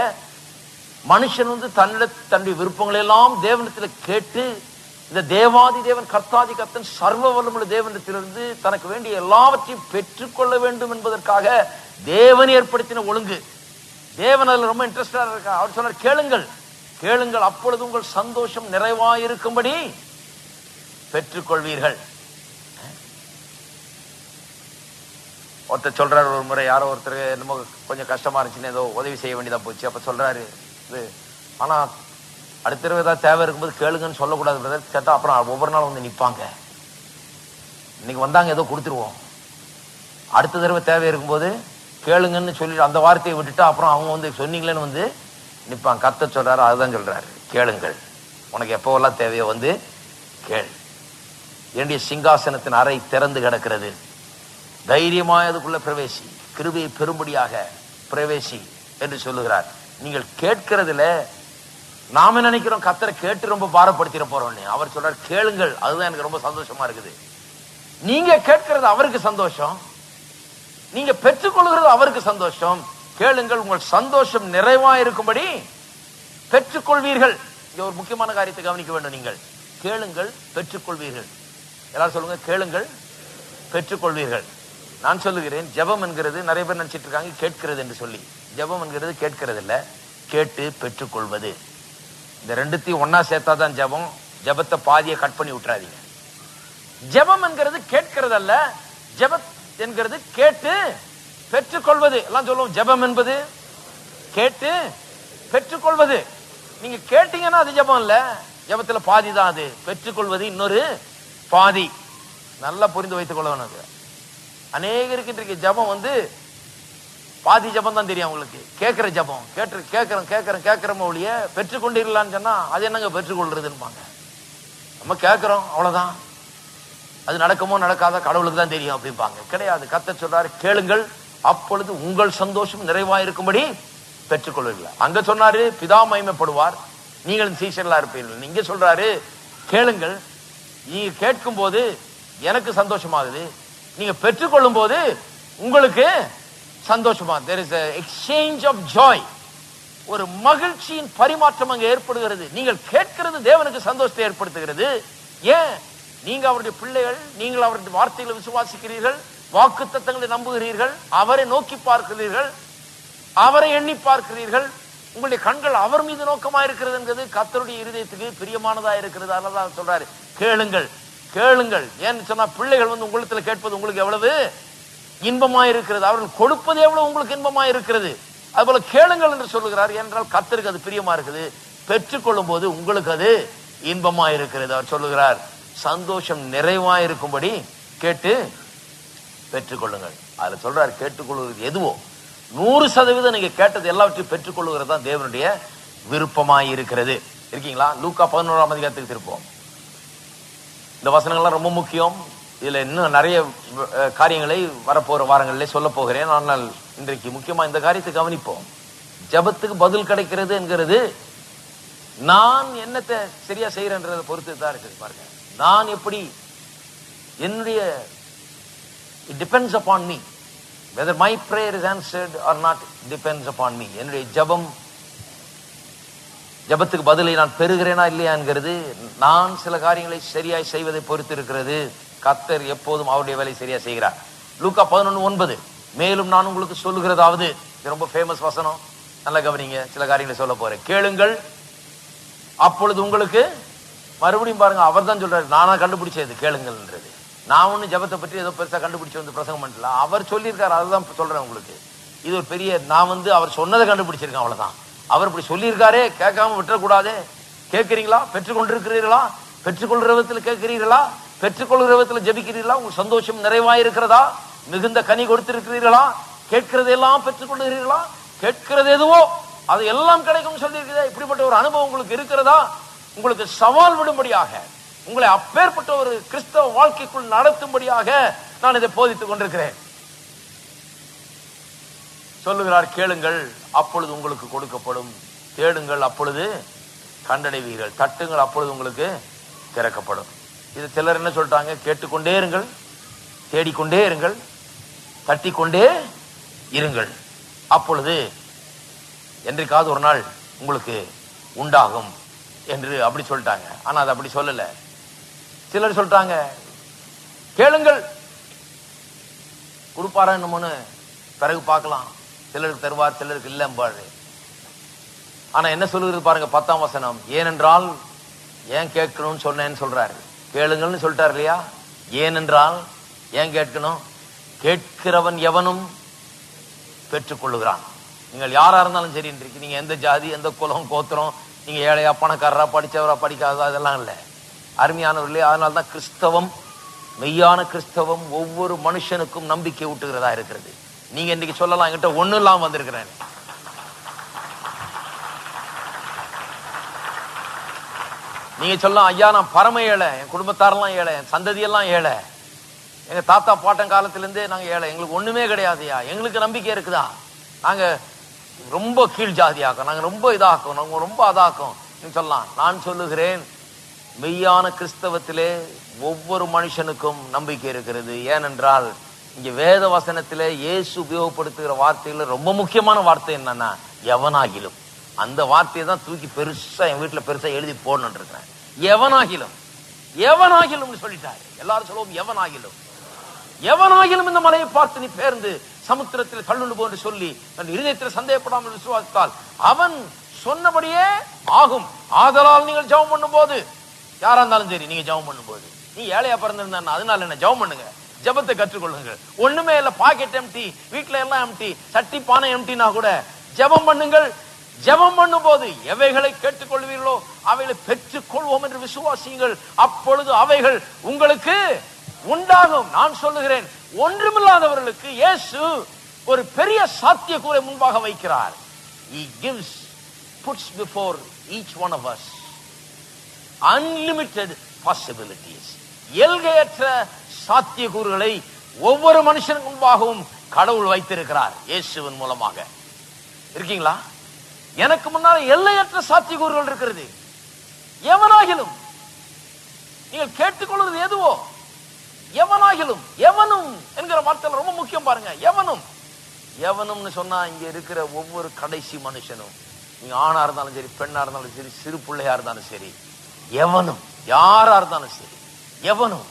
மனுஷன் வந்து தன்னுடைய விருப்பங்களை எல்லாம் தேவனிடத்துல கேட்டு இந்த தேவாதி தேவன் கர்த்தாதி கர்த்தன் சர்வ வல்லமுள்ள தேவனிடத்திலிருந்து தனக்கு வேண்டிய எல்லாவற்றையும் பெற்றுக்கொள்ள வேண்டும் என்பதற்காக தேவன் ஏற்படுத்தின ஒழுங்கு. தேவன் அதுல ரொம்ப இன்ட்ரெஸ்டா இருக்கா. அவர் சொன்னார், கேளுங்கள் கேளுங்கள், அப்பொழுது உங்கள் சந்தோஷம் நிறைவாயிருக்கும்படி பெற்றுக்கொள்வீர்கள். ஒருத்தர் சொல்றாரு, ஒரு முறை யாரோ ஒருத்தர் என்னமோ கொஞ்சம் கஷ்டமா இருந்துச்சுன்னு ஏதோ உதவி செய்ய வேண்டியதா போச்சு. அப்ப சொல்றாரு, ஆனா அடுத்த தடவை ஏதாவது தேவை இருக்கும்போது கேளுங்கன்னு சொல்லக்கூடாது பிரதர். கேட்டா அப்புறம் ஒவ்வொரு நாளும் வந்து நிப்பாங்க. இன்னைக்கு வந்தாங்க ஏதோ கொடுத்துருவோம், அடுத்த தடவை தேவை இருக்கும்போது கேளுங்கன்னு சொல்லிட்டு அந்த வார்த்தையை விட்டுட்டா அப்புறம் அவங்க வந்து சொன்னீங்களேன்னு வந்து நிப்பாங்க. கர்த்தர் சொல்றாரு, அதுதான் சொல்றாரு, கேளுங்கள், உனக்கு எப்போவெல்லாம் தேவையோ வந்து கேள். என்னுடைய சிங்காசனத்தின் அறை திறந்து கிடக்கிறது, தைரியமாய் அதுக்குள்ள பிரவேசி, கிருபையை பெரும்படியாக பிரவேசி என்று சொல்லுகிறார். நீங்கள் கேட்கிறதுல நாம நினைக்கிறோம் கர்த்தரை கேட்டு ரொம்ப பாரப்படுத்திட போறோம்னு. அவர் சொல்றார், கேளுங்கள், அதுதான் எனக்கு ரொம்ப சந்தோஷமா இருக்குது. நீங்க கேட்கிறது அவருக்கு சந்தோஷம், நீங்க பெற்றுக்கொள்கிறது அவருக்கு சந்தோஷம். கேளுங்கள், உங்கள் சந்தோஷம் நிறைவா இருக்கும்படி பெற்றுக்கொள்வீர்கள். இங்க ஒரு முக்கியமான காரியத்தை கவனிக்க வேண்டும். நீங்கள் கேளுங்கள், பெற்றுக்கொள்வீர்கள். எல்லாரும் சொல்லுங்க, கேளுங்கள், பெற்றுக்கொள்வீர்கள். நான் சொல்லுகிறேன், ஜெபம் என்கிறது நிறைய பேர் நினைச்சிட்டு இருக்காங்க கேட்கிறது என்று சொல்லி. ஜெபம் என்கிறது கேட்கிறது இல்ல, கேட்டு பெற்றுக்கொள்வது. இந்த ரெண்டுத்தையும் ஒன்னா சேர்த்தாதான் ஜெபம். ஜெபத்தை பாதியை கட் பண்ணி விட்டுறாதீங்க. ஜெபம் என்கிறது கேட்கிறது அல்ல, ஜெபம் என்கிறது கேட்டு பெற்றுக்கொள்வது. எல்லாம் சொல்லுவோம், ஜெபம் என்பது கேட்டு பெற்றுக்கொள்வது. நீங்க கேட்டீங்கன்னா அது ஜெபம் இல்ல, ஜெபத்துல பாதி தான் அது. பெற்றுக்கொள்வது இன்னொரு பாதி. நல்லா புரிந்து வைத்துக் கொள்ள வேணும். அநேகருக்கு இன்றைக்கு ஜெபம் வந்து பாதி ஜெபம் தான் தெரியும் உங்களுக்கு. கேட்கிற ஜெபம் கேட்கிறோம் ஒழிய பெற்றுக்கொண்டீர்களான்னு சொன்னா அது என்னங்க பெற்றுக்கொள்றதுன்னு. நம்ம கேட்கிறோம் அவ்வளவுதான், அது நடக்குமோ நடக்காத கடவுளுக்கு தான் தெரியும் அப்படிம்பாங்க. கிடையாது. கர்த்தர் சொல்றாரு, கேளுங்கள், அப்பொழுது உங்கள் சந்தோஷம் நிறைவாயிருக்கும்படி பெற்றுக்கொள்வீர்கள். அங்க சொன்னாரு, பிதா மகிமைப்படுவார், நீங்கள் சீஷர்களா இருப்பீர்கள். இங்க சொல்றாரு, கேளுங்கள், நீங்க கேட்கும் போது எனக்கு சந்தோஷமாகுது, நீங்க பெற்றுக்கொள்ளும் போது உங்களுக்கு சந்தோஷமா. there is a exchange of joy. ஒரு மகிழ்ச்சியின் பரிமாற்றம் அங்க ஏற்படுகிறது. நீங்கள் கேட்கிறது தேவனுக்கு சந்தோஷத்தை ஏற்படுத்துகிறது. ஏன்? நீங்க அவருடைய பிள்ளைகள், நீங்கள் அவருடைய வார்த்தைகளை விசுவாசிக்கிறீர்கள், வாக்குத்தத்தங்களை நம்புகிறீர்கள், அவரை நோக்கி பார்க்கிறீர்கள், அவரை எண்ணி பார்க்கிறீர்கள், உங்களுடைய கண்கள் அவர் மீது நோக்கமா இருக்கிறது என்கிறது கர்த்தருடைய இருதயத்துக்கு பிரியமானதா இருக்கிறது. அதனாலதான் சொல்றாரு, கேளுங்கள் கேளுங்கள். ஏன்னு சொன்னா, பிள்ளைகள் வந்து உங்களிடத்துல கேட்பது உங்களுக்கு எவ்வளவு இன்பமா இருக்கிறது, அவர்கள் கொடுப்பது எவ்வளவு உங்களுக்கு இன்பமா இருக்கிறது. அதுபோல கேளுங்கள் என்று சொல்லுகிறார். ஏனென்றால் கர்த்தருக்கு அது பிரியமா இருக்குது. பெற்றுக்கொள்ளும் போது உங்களுக்கு அது இன்பமா இருக்கிறது. அவர் சொல்லுகிறார், சந்தோஷம் நிறைவா இருக்கும்படி கேட்டு பெற்றுக்கொள்ளுங்கள். அதுல சொல்றாரு, கேட்டுக்கொள்வது எதுவோ 100% நீங்க கேட்டது எல்லாவற்றையும் பெற்றுக்கொள்ளுகிறது தான் தேவனுடைய விருப்பமாய் இருக்கிறது. இருக்கீங்களா? லூக்கா 11ஆம் அதிகாரத்துக்கு திருப்போம். இந்த வசனங்கள்லாம் ரொம்ப முக்கியம். இதுல இன்னும் நிறைய காரியங்களை வரப்போற வாரங்களிலே சொல்ல போகிறேன். ஆனால் இன்றைக்கு முக்கியமா இந்த காரியத்தை கவனிப்போம். ஜெபத்துக்கு பதில் கிடைக்கிறது என்கிறது நான் என்னத்தை சரியா செய்யறேன்றதை பொறுத்து தான் இருக்குது. பாருங்க, நான் எப்படி என்னுடைய it depends upon me whether my prayer is answered or not. depends upon me. என்னுடைய ஜெபத்துக்கு பதிலை நான் பெறுகிறேனா இல்லையா என்கிறது நான் சில காரியங்களை சரியாய் செய்வதை பொறுத்து இருக்கிறது. கர்த்தர் எப்போதும் அவருடைய வேலை சரியா செய்கிறார். லூக்கா 11:9, மேலும் நான் உங்களுக்கு சொல்லுகிறதாவது, இது ரொம்ப ஃபேமஸ் வசனம், நல்லா கவனிங்க. சில காரியங்களை சொல்ல போறேன். கேளுங்கள், அப்பொழுது உங்களுக்கு, மறுபடியும் பாருங்க, அவர் தான் சொல்றாரு, நானா கண்டுபிடிச்சது கேளுங்கள்ன்றது. நான் ஒண்ணு ஜெபத்தை பற்றி ஏதோ பெருசா கண்டுபிடிச்சு வந்து பிரசங்கம் பண்ணல, அவர் சொல்லியிருக்காரு, அதுதான் சொல்றேன் உங்களுக்கு. இது ஒரு பெரிய, நான் வந்து அவர் சொன்னதை கண்டுபிடிச்சிருக்கேன், அவ்வளவுதான். அவர் இப்படி சொல்லியிருக்காரே, கேட்காம விட்டுறக்கூடாதே. கேட்கிறீங்களா? பெற்றுக்கொண்டிருக்கிறீர்களா? பெற்றுக்கொள்கிற விதத்தில் கேட்கிறீர்களா? பெற்றுக்கொள்கிற விதத்தில் ஜெபிக்கிறீர்களா? உங்க சந்தோஷம் நிறைவாயிருக்கிறதா? மிகுந்த கனி கொடுத்திருக்கிறீர்களா? கேட்கிறதெல்லாம் பெற்றுக்கொள்கிறீர்களா? கேட்கிறது எதுவோ அது எல்லாம் கிடைக்கும் சொல்லியிருக்கிறதா? இப்படிப்பட்ட ஒரு அனுபவம் உங்களுக்கு இருக்கிறதா? உங்களுக்கு சவால் விடும்படியாக, உங்களை அப்பேற்பட்ட ஒரு கிறிஸ்தவ வாழ்க்கைக்குள் நடத்தும்படியாக நான் இதை போதித்துக் கொண்டிருக்கிறேன். சொல்லுகிறார், கேளுங்கள், அப்பொழுது உங்களுக்கு கொடுக்கப்படும். தேடுங்கள், அப்பொழுது கண்டடைவீர்கள். தட்டுங்கள், அப்பொழுது உங்களுக்கு திறக்கப்படும். இது சிலர் என்ன சொல்றாங்க? கேட்டுக்கொண்டே இருங்கள், தேடிக்கொண்டே இருங்கள், தட்டிக்கொண்டே இருங்கள், அப்பொழுது என்றைக்காவது ஒரு நாள் உங்களுக்கு உண்டாகும் என்று அப்படி சொல்லிட்டாங்க. ஆனா அது அப்படி சொல்லல. சிலர் சொல்றாங்க, கேளுங்கள் கொடுப்பாரா என்னமோன்னு பிறகு பார்க்கலாம், சிலருக்கு தருவார் சிலருக்கு இல்லம்பாரு. ஆனா என்ன சொல்லுகிறது பாருங்க 10ஆம் வசனம், ஏனென்றால் ஏன் கேட்கணும்னு சொன்னேன்னு சொல்றாரு. கேளுங்கள்னு சொல்லிட்டாரு இல்லையா? ஏனென்றால் ஏன் கேட்கணும்? கேட்கிறவன் எவனும் பெற்றுக்கொள்ளுகிறான். நீங்கள் யாரா இருந்தாலும் சரி, இன்றைக்கு நீங்க எந்த ஜாதி, எந்த குலம், கோத்திரம், நீங்க ஏழையா பணக்காரரா, படிச்சவரா படிக்காதா, அதெல்லாம் இல்லை. அருமையானவர்களே, அதனால்தான் கிறிஸ்தவம், மெய்யான கிறிஸ்தவம் ஒவ்வொரு மனுஷனுக்கும் நம்பிக்கை ஊட்டுகிறதா இருக்கிறது. நீங்க இன்னைக்கு சொல்லலாம், என்கிட்ட ஒண்ணு இல்லாம வந்திருக்கிறேன். நீங்க சொல்லலாம், ஐயா நான் பரம ஏழை, என் குடும்பத்தாரெல்லாம் ஏழை, என் சந்ததியெல்லாம் ஏழை, எங்க தாத்தா பாட்டன் காலத்திலிருந்தே நாங்க ஏழை, எங்களுக்கு ஒண்ணுமே கிடையாதுயா, எங்களுக்கு நம்பிக்கை இருக்குதா, நாங்க ரொம்ப கீழ் ஜாதியாக்கும், நாங்க ரொம்ப இதாக்கும், நாங்க ரொம்ப அதாக்கும் நீங்க சொல்லலாம். நான் சொல்லுகிறேன், மெய்யான கிறிஸ்தவத்திலே ஒவ்வொரு மனுஷனுக்கும் நம்பிக்கை இருக்கிறது. ஏனென்றால் இங்க வேத வசனத்திலே இயேசு உபயோகப்படுத்துகிற வார்த்தையில ரொம்ப முக்கியமான வார்த்தை என்னன்னா எவனாகிலும். அந்த வார்த்தையை தான் தூக்கி பெருசா என் வீட்டுல பெருசா எழுதி போடணும்னு இருக்கிறேன். எவனாகிலும், எவனாகிலும் சொல்லிட்டாரு. எல்லாரும் சொல்லுவோம் எவனாகிலும். எவனாகிலும் இந்த மலையை பார்த்து நீ பேர்ந்து சமுத்திரத்தில் தள்ளுண்டு போன்று சொல்லி தன் இருதயத்தில் சந்தேகப்படாமல் விசுவாசித்தால் அவன் சொன்னபடியே ஆகும். ஆதலால் நீங்கள் ஜெபம் பண்ணும் போது, யாரா இருந்தாலும் சரி, நீங்க ஜெபம் பண்ணும் போது, நீ ஏழையா பிறந்திருந்தா அதனால என்ன, ஜெபம் பண்ணுங்க, ஜெபத்தை கற்றுக்கொள்ளுங்கள். ஒண்ணுமே இல்ல, பாக்கெட் எம்டி, வீட்டுல எல்லாம் எம்டி, சட்டி பானை எம்டினா கூட ஜெபம் பண்ணுங்கள். ஜெபம் பண்ணும் போது எவைகளை கேட்டுக்கொள்வீர்களோ அவைகளை பெற்றுக் கொள்வோம் என்று விசுவாசியுங்கள். அப்பொழுது அவைகள் உங்களுக்கு உண்டாகும். நான் சொல்லுகிறேன், ஒன்றுமில்லாதவர்களுக்கு இயேசு ஒரு பெரிய சாத்தியக்கூறை முன்பாக வைக்கிறார். He gives, puts before each one of us unlimited possibilities. எல்கையற்ற சாத்தியக்கூறுகளை ஒவ்வொரு மனுஷனுக்கு முன்பாகவும் கடவுள் வைத்திருக்கிறார் இயேசுவின் மூலமாக. இருக்கீங்களா? எனக்கு முன்னால் எல்லையற்ற சாத்தியக்கூறுகள் இருக்கிறது. எவனாகிலும், நீங்கள் கேட்டுக்கொள்வது எதுவோ, எவனாகிலும், எவனும் என்கிற வார்த்தை ரொம்ப முக்கியம் பாருங்க. எவனும், எவனும்னு சொன்னா இங்க இருக்கிற ஒவ்வொரு கடைசி மனுஷனும், நீங்க ஆணா இருந்தாலும் சரி, பெண்ணா இருந்தாலும் சரி, சிறு பிள்ளையா இருந்தாலும் சரி, எவனும், யாரா இருந்தாலும் சரி, எவனும்.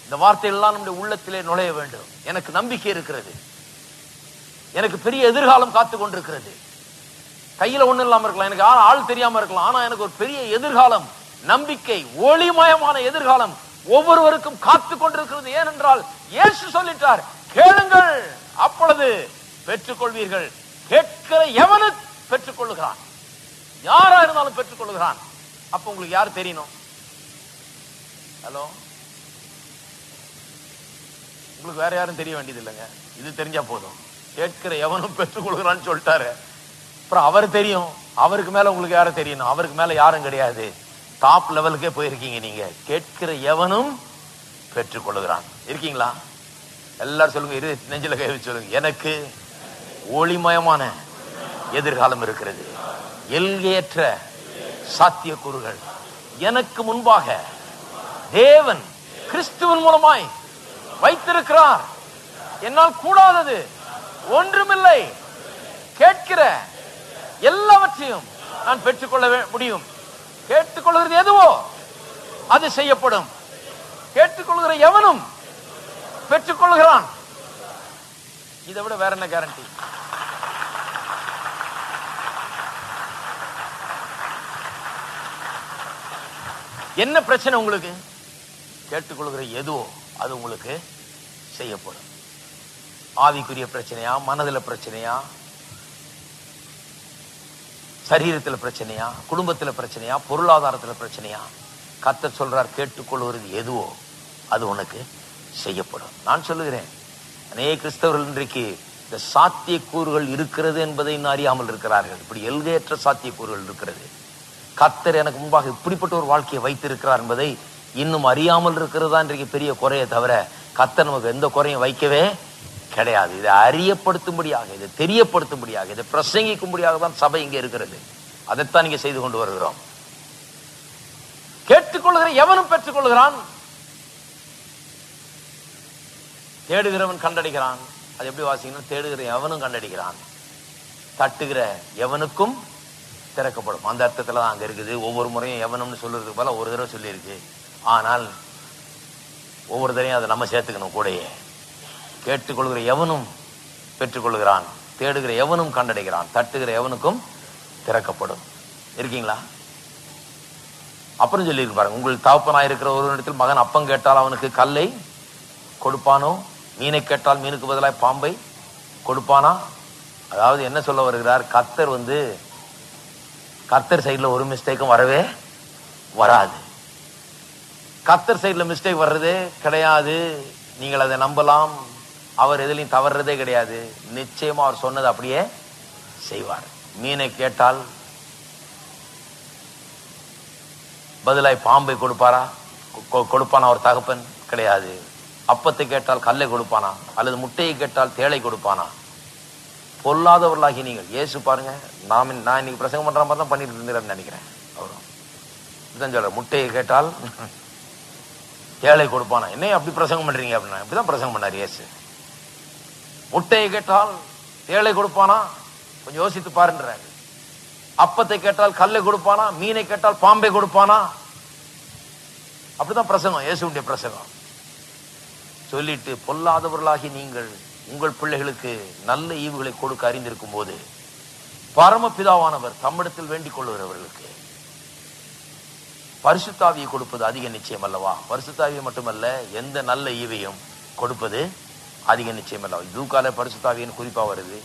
இந்த வார்த்தையெல்லாம் நம்முடைய உள்ளத்திலே நுழைய வேண்டும். எனக்கு நம்பிக்கை இருக்கிறது, எனக்கு பெரிய எதிர்காலம் காத்து கொண்டிருக்கிறது. கையில ஒண்ணு இல்லாம இருக்கலாம், எனக்கு ஆள் தெரியாம இருக்கலாம், ஆனா எனக்கு ஒரு பெரிய எதிர்காலம், நம்பிக்கை, ஒளிமயமான எதிர்காலம் ஒவ்வொருவருக்கும் காத்து கொண்டிருக்கிறது. ஏனென்றால் இயேசு சொல்லிட்டார், கேளுங்கள் அப்பொழுது பெற்றுக்கொள்வீர்கள். கேட்கிற எவனு பெற்றுக்கொள்ளுகிறான், யாரா இருந்தாலும் பெற்றுக்கொள்ளுகிறான். அப்ப உங்களுக்கு யார் தெரியணும்? ஹலோ, உங்களுக்கு வேற யாரும் தெரிய வேண்டியது இல்லைங்க, இது தெரிஞ்சா போதும். கேட்கிற எவனும் பெற்றுக்கொள்கிறான்னு சொல்லிட்டாரு. அப்புறம் அவர் தெரியும், அவருக்கு மேல உங்களுக்கு யாரும் தெரியணும்? அவருக்கு மேல யாரும் கிடையாது. டாப் லெவலுக்கே போயிருக்கீங்க நீங்க. கேட்கிற எவனும் பெற்றுக்கொள்கிறான். இருக்கீங்களா? எல்லாரும் சொல்லுங்க, நெஞ்சில கை வச்சு சொல்லுங்க, எனக்கு ஒளிமயமான எதிர்காலம் இருக்கிறது. எல்கையற்ற சாத்தியக்கூறுகள் எனக்கு முன்பாக தேவன் கிறிஸ்துவின் மூலமாய் வைத்திருக்கிறார். என்னால் கூடாதது ஒன்றுமில்லை. கேட்கிற எல்லாவற்றையும் நான் பெற்றுக்கொள்ள முடியும். கேட்டுக்கொள்கிறது எதுவோ அது செய்யப்படும். கேட்டுக்கொள்கிற எவனும் பெற்றுக்கொள்கிறான். இதை விட வேற என்ன கேரண்டி? என்ன பிரச்சனை உங்களுக்கு? கேட்டுக்கொள்கிற எதுவோ அது உங்களுக்கு செய்யப்படும். ஆவிக்குரிய பிரச்சனையா, மனதில் பிரச்சனையா, சரீரத்தில் பிரச்சனையா, குடும்பத்தில் பிரச்சனையா, பொருளாதாரத்தில் பிரச்சனையா, கர்த்தர் சொல்றார், கேட்டுக்கொள்வது எதுவோ அது உனக்கு செய்யப்படும். நான் சொல்லுகிறேன், அநேக கிறிஸ்தவர்கள் இன்றைக்கு இந்த சாத்தியக்கூறுகள் இருக்கிறது என்பதை இன்னும் அறியாமல் இருக்கிறார்கள். இப்படி எல்கையற்ற சாத்தியக்கூறுகள் இருக்கிறது. கர்த்தர் எனக்கு முன்பாக இப்படிப்பட்ட ஒரு வாழ்க்கையை வைத்திருக்கிறார் என்பதை இன்னும் அறியாமல் இருக்கிறதா இன்றைக்கு பெரிய குறையை தவிர கர்த்தர் நமக்கு எந்த குறையும் வைக்கவே கிடையாது. இதை அறியப்படுத்தும்படியாக, இதை தெரியப்படுத்தும்படியாக, இதை பிரசங்கிக்கும்படியாக தான் சபை இங்கே இருக்கிறது. அதைத்தான் இங்கே செய்து கொண்டு வருகிறோம். கேட்டுக்கொள்கிற எவனும் பெற்றுக்கொள்கிறான். தேடுகிறவன் கண்டடிக்கிறான். அது எப்படி வாசிக்கணும்? தேடுகிற எவனும் கண்டடிக்கிறான், தட்டுகிற எவனுக்கும் திறக்கப்படும். அந்த அர்த்தத்துல தான் அங்க இருக்குது. ஒவ்வொரு முறையும் எவனும்னு சொல்றதுக்கு போல ஒரு தடவை சொல்லியிருக்கு. ஆனால் ஒவ்வொருத்தரையும் அதை நம்ம சேர்த்துக்கணும் கூடயே. கேட்டுக்கொள்கிற எவனும் பெற்றுக்கொள்கிறான், தேடுகிற எவனும் கண்டடைகிறான், தட்டுகிற எவனுக்கும் திறக்கப்படும். இருக்கீங்களா? அப்புறம் சொல்லி பாருங்க, உங்கள் தகப்பனாய் இருக்கிற ஒரு இடத்தில் மகன் அப்பம் கேட்டால் அவனுக்கு கல்லை கொடுப்பானோ, மீனை கேட்டால் மீனுக்கு பதிலாக பாம்பை கொடுப்பானா? அதாவது என்ன சொல்ல வருகிறார்? கர்த்தர் சைட்ல ஒரு மிஸ்டேக்கும் வரவே வராது. கர்த்தர் சைட்ல மிஸ்டேக் வர்றதே கிடையாது. நீங்கள் அதை நம்பலாம். அவர் எதிலையும் தவறுறதே கிடையாது. நிச்சயமா அவர் சொன்னது அப்படியே செய்வார். மீனை கேட்டால் பதிலாய் பாம்பை கொடுப்பாரா? கொடுப்பானா ஒரு தகப்பன்? கிடையாது. அப்பத்தை கேட்டால் கல்லை கொடுப்பானா? அல்லது முட்டையை கேட்டால் தேளை கொடுப்பானா? பொல்லாதவர்களாகி நீங்கள். இயேசு பாருங்க, நான் இன்னைக்கு பிரசங்கம் பண்ற மாதிரி தான் பண்ணிட்டு இருந்தேன்னு நினைக்கிறேன். அவரும் இதுதான் சொல்ற, முட்டையை கேட்டால் தேளை கொடுப்பானா? என்ன அப்படி பிரசங்கம் பண்றீங்க அப்படின்னா, இப்படிதான் பிரசங்கம் பண்ணார் இயேசு. முட்டையை கேட்டால் தேளை கொடுப்பானா? கொஞ்சம் யோசித்து பாருன்றாரு. அப்பத்தை கேட்டால் கல்லை கொடுப்பானா? மீனை கேட்டால் பாம்பை கொடுப்பானா? அப்படிதான் பிரசங்கம், இயேசுடைய பிரசங்கம். சொல்லிட்டு, பொல்லாதவர்களாகி நீங்கள் உங்கள் பிள்ளைகளுக்கு நல்ல ஈவுகளை கொடுக்க அறிந்திருக்கும் போது பரமபிதாவானவர் தம்மிடத்தில் வேண்டிக் கொள்ளுகிறவர்களுக்கு பரிசுத்தாவியை கொடுப்பது அதிக நிச்சயம் அல்லவா? பரிசுத்தாவியை மட்டுமல்ல, எந்த நல்ல ஈவையும் கொடுப்பது அதிக நிச்சயம் அல்லவா? லூக்கால பரிசுத்தாவியின் குறிப்பா வருது.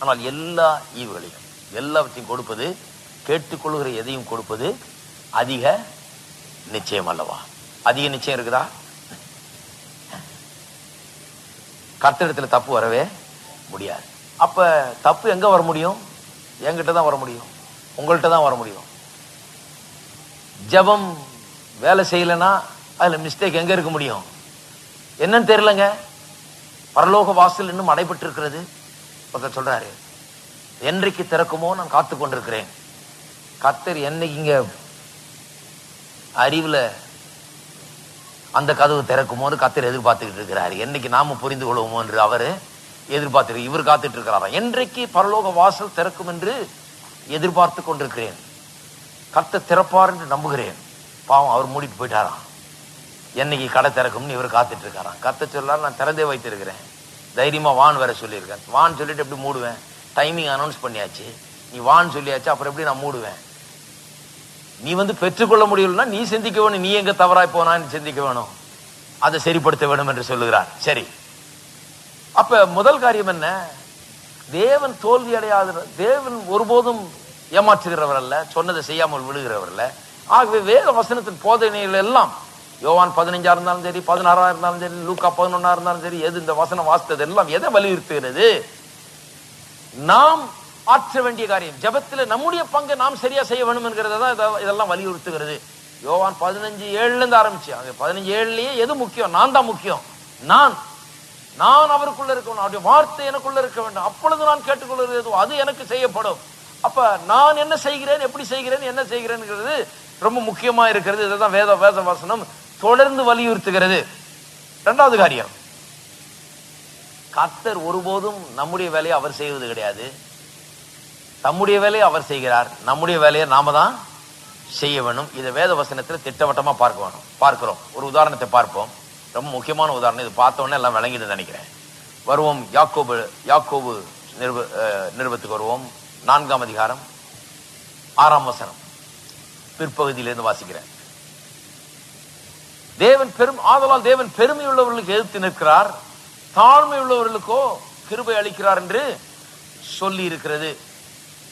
ஆனால் எல்லா ஈவுகளையும் எல்லாவற்றையும் கொடுப்பது, கேட்டுக்கொள்கிற எதையும் கொடுப்பது அதிக நிச்சயம் அல்லவா? அதிக நிச்சயம் இருக்குதா? கர்த்தரிடத்துல தப்பு வரவே முடியாது. அப்ப தப்பு எங்க வர முடியும்? என்கிட்ட தான் வர முடியும், உங்கள்கிட்ட தான் வர முடியும். ஜெபம் வேலை செய்யலைன்னா அதுல மிஸ்டேக் எங்க இருக்க முடியும்? என்னன்னு தெரியலங்க. பரலோக வாசல் இன்னும் அடைபட்டு இருக்கிறது. ஒருத்தர் சொல்றாரு, என்றைக்கு திறக்குமோ நான் காத்து கொண்டிருக்கிறேன். கர்த்தர் என்னைக்கு இங்க அறிவுல அந்த கதவு திறக்குமோன்னு கர்த்தர் எதிர்பார்த்துக்கிட்டு இருக்கிறாரு. என்னைக்கு நாம புரிந்து கொள்வோமோ என்று அவரு எதிர்பார்த்து, இவர் காத்துட்டு இருக்கிறாரா? என்றைக்கு பரலோக வாசல் திறக்கும் என்று எதிர்பார்த்து கொண்டிருக்கிறேன். கர்த்தர் திறப்பார் என்று நம்புகிறேன். பாவம், அவர் மூடிட்டு போயிட்டாராம். என்னைக்கு கடை திறக்கும்னு இவர் காத்துட்டு இருக்காராம். கர்த்தர் சொல்லார், நான் திறந்தே வைத்திருக்கிறேன், தைரியமா வான் வேற சொல்லியிருக்கேன். வான் சொல்லிட்டு எப்படி மூடுவேன்? டைமிங் அனௌன்ஸ் பண்ணியாச்சு, நீ வான் சொல்லியாச்சு, அப்புறம் எப்படி நான் மூடுவேன்? நீ பெற்றுக்கொள்ள முடியலன்னா நீ சிந்திக்க வேணும். நீ எங்க தவறாய் போனான்னு சிந்திக்க வேணும், அதை சரிப்படுத்த வேணும் என்று சொல்லுகிறார். சரி, அப்ப முதல் காரியம் என்ன? தேவன் தோல்வி அடையாத, தேவன் ஒருபோதும் ஏமாற்றுகிறவர் அல்ல, சொன்னதை செய்யாமல் விழுகிறவர் அல்ல. ஆகவே வேத வசனத்தின் போதனைகள் எல்லாம், யோவான் 15 இருந்தாலும் சரி, 16 இருந்தாலும் சரி, லூக்கா 11 இருந்தாலும் சரி, எது இந்த வசனம் வாசித்தது எல்லாம் எதை வலியுறுத்துகிறது? நாம் ஆற்ற வேண்டிய காரியம், ஜெபத்துல நம்முடைய பங்கை நாம் சரியா செய்ய வேண்டும் என்கிறத தான் இதெல்லாம் வலியுறுத்துகிறது. யோவான் 15:7 இருந்து ஆரம்பிச்சு, 15:7லயே எது முக்கியம்? நான் தான் முக்கியம். நான் அவருக்குள்ள இருக்கணும், அவருடைய வார்த்தை எனக்குள்ள இருக்க வேண்டும். அப்பொழுது நான் கேட்டுக்கொள்கிறது அது எனக்கு செய்யப்படும். அப்ப நான் என்ன செய்கிறேன், எப்படி செய்கிறேன், என்ன செய்கிறேன் ரொம்ப முக்கியமா இருக்கிறது. இதுதான் வேத வசனம் தொடர்ந்து வலியுறுத்துகிறது. இரண்டாவது காரியம், கர்த்தர் ஒருபோதும் நம்முடைய வேலையை அவர் செய்வது கிடையாது. தம்முடைய வேலையை அவர் செய்கிறார், நம்முடைய வேலையை நாம தான் செய்ய வேணும். இதை வேத வசனத்தில் திட்டவட்டமா பார்க்கிறோம். ஒரு உதாரணத்தை பார்ப்போம், ரொம்ப முக்கியமான உதாரணம். இது பார்த்த உடனே எல்லாம் விளங்கிட்டு நினைக்கிறேன். வருவோம், யாக்கோபு நிருபத்துக்கு வருவோம். 4ஆம் அதிகாரம் 6ஆம் வசனம் பிற்பகுதியிலிருந்து வாசிக்கிறேன். ஆதலால் தேவன் பெருமை உள்ளவர்களுக்கு எதிர்த்து நிற்கிறார், தாழ்மை உள்ளவர்களுக்கோ கிருபை அளிக்கிறார் என்று சொல்லி இருக்கிறது.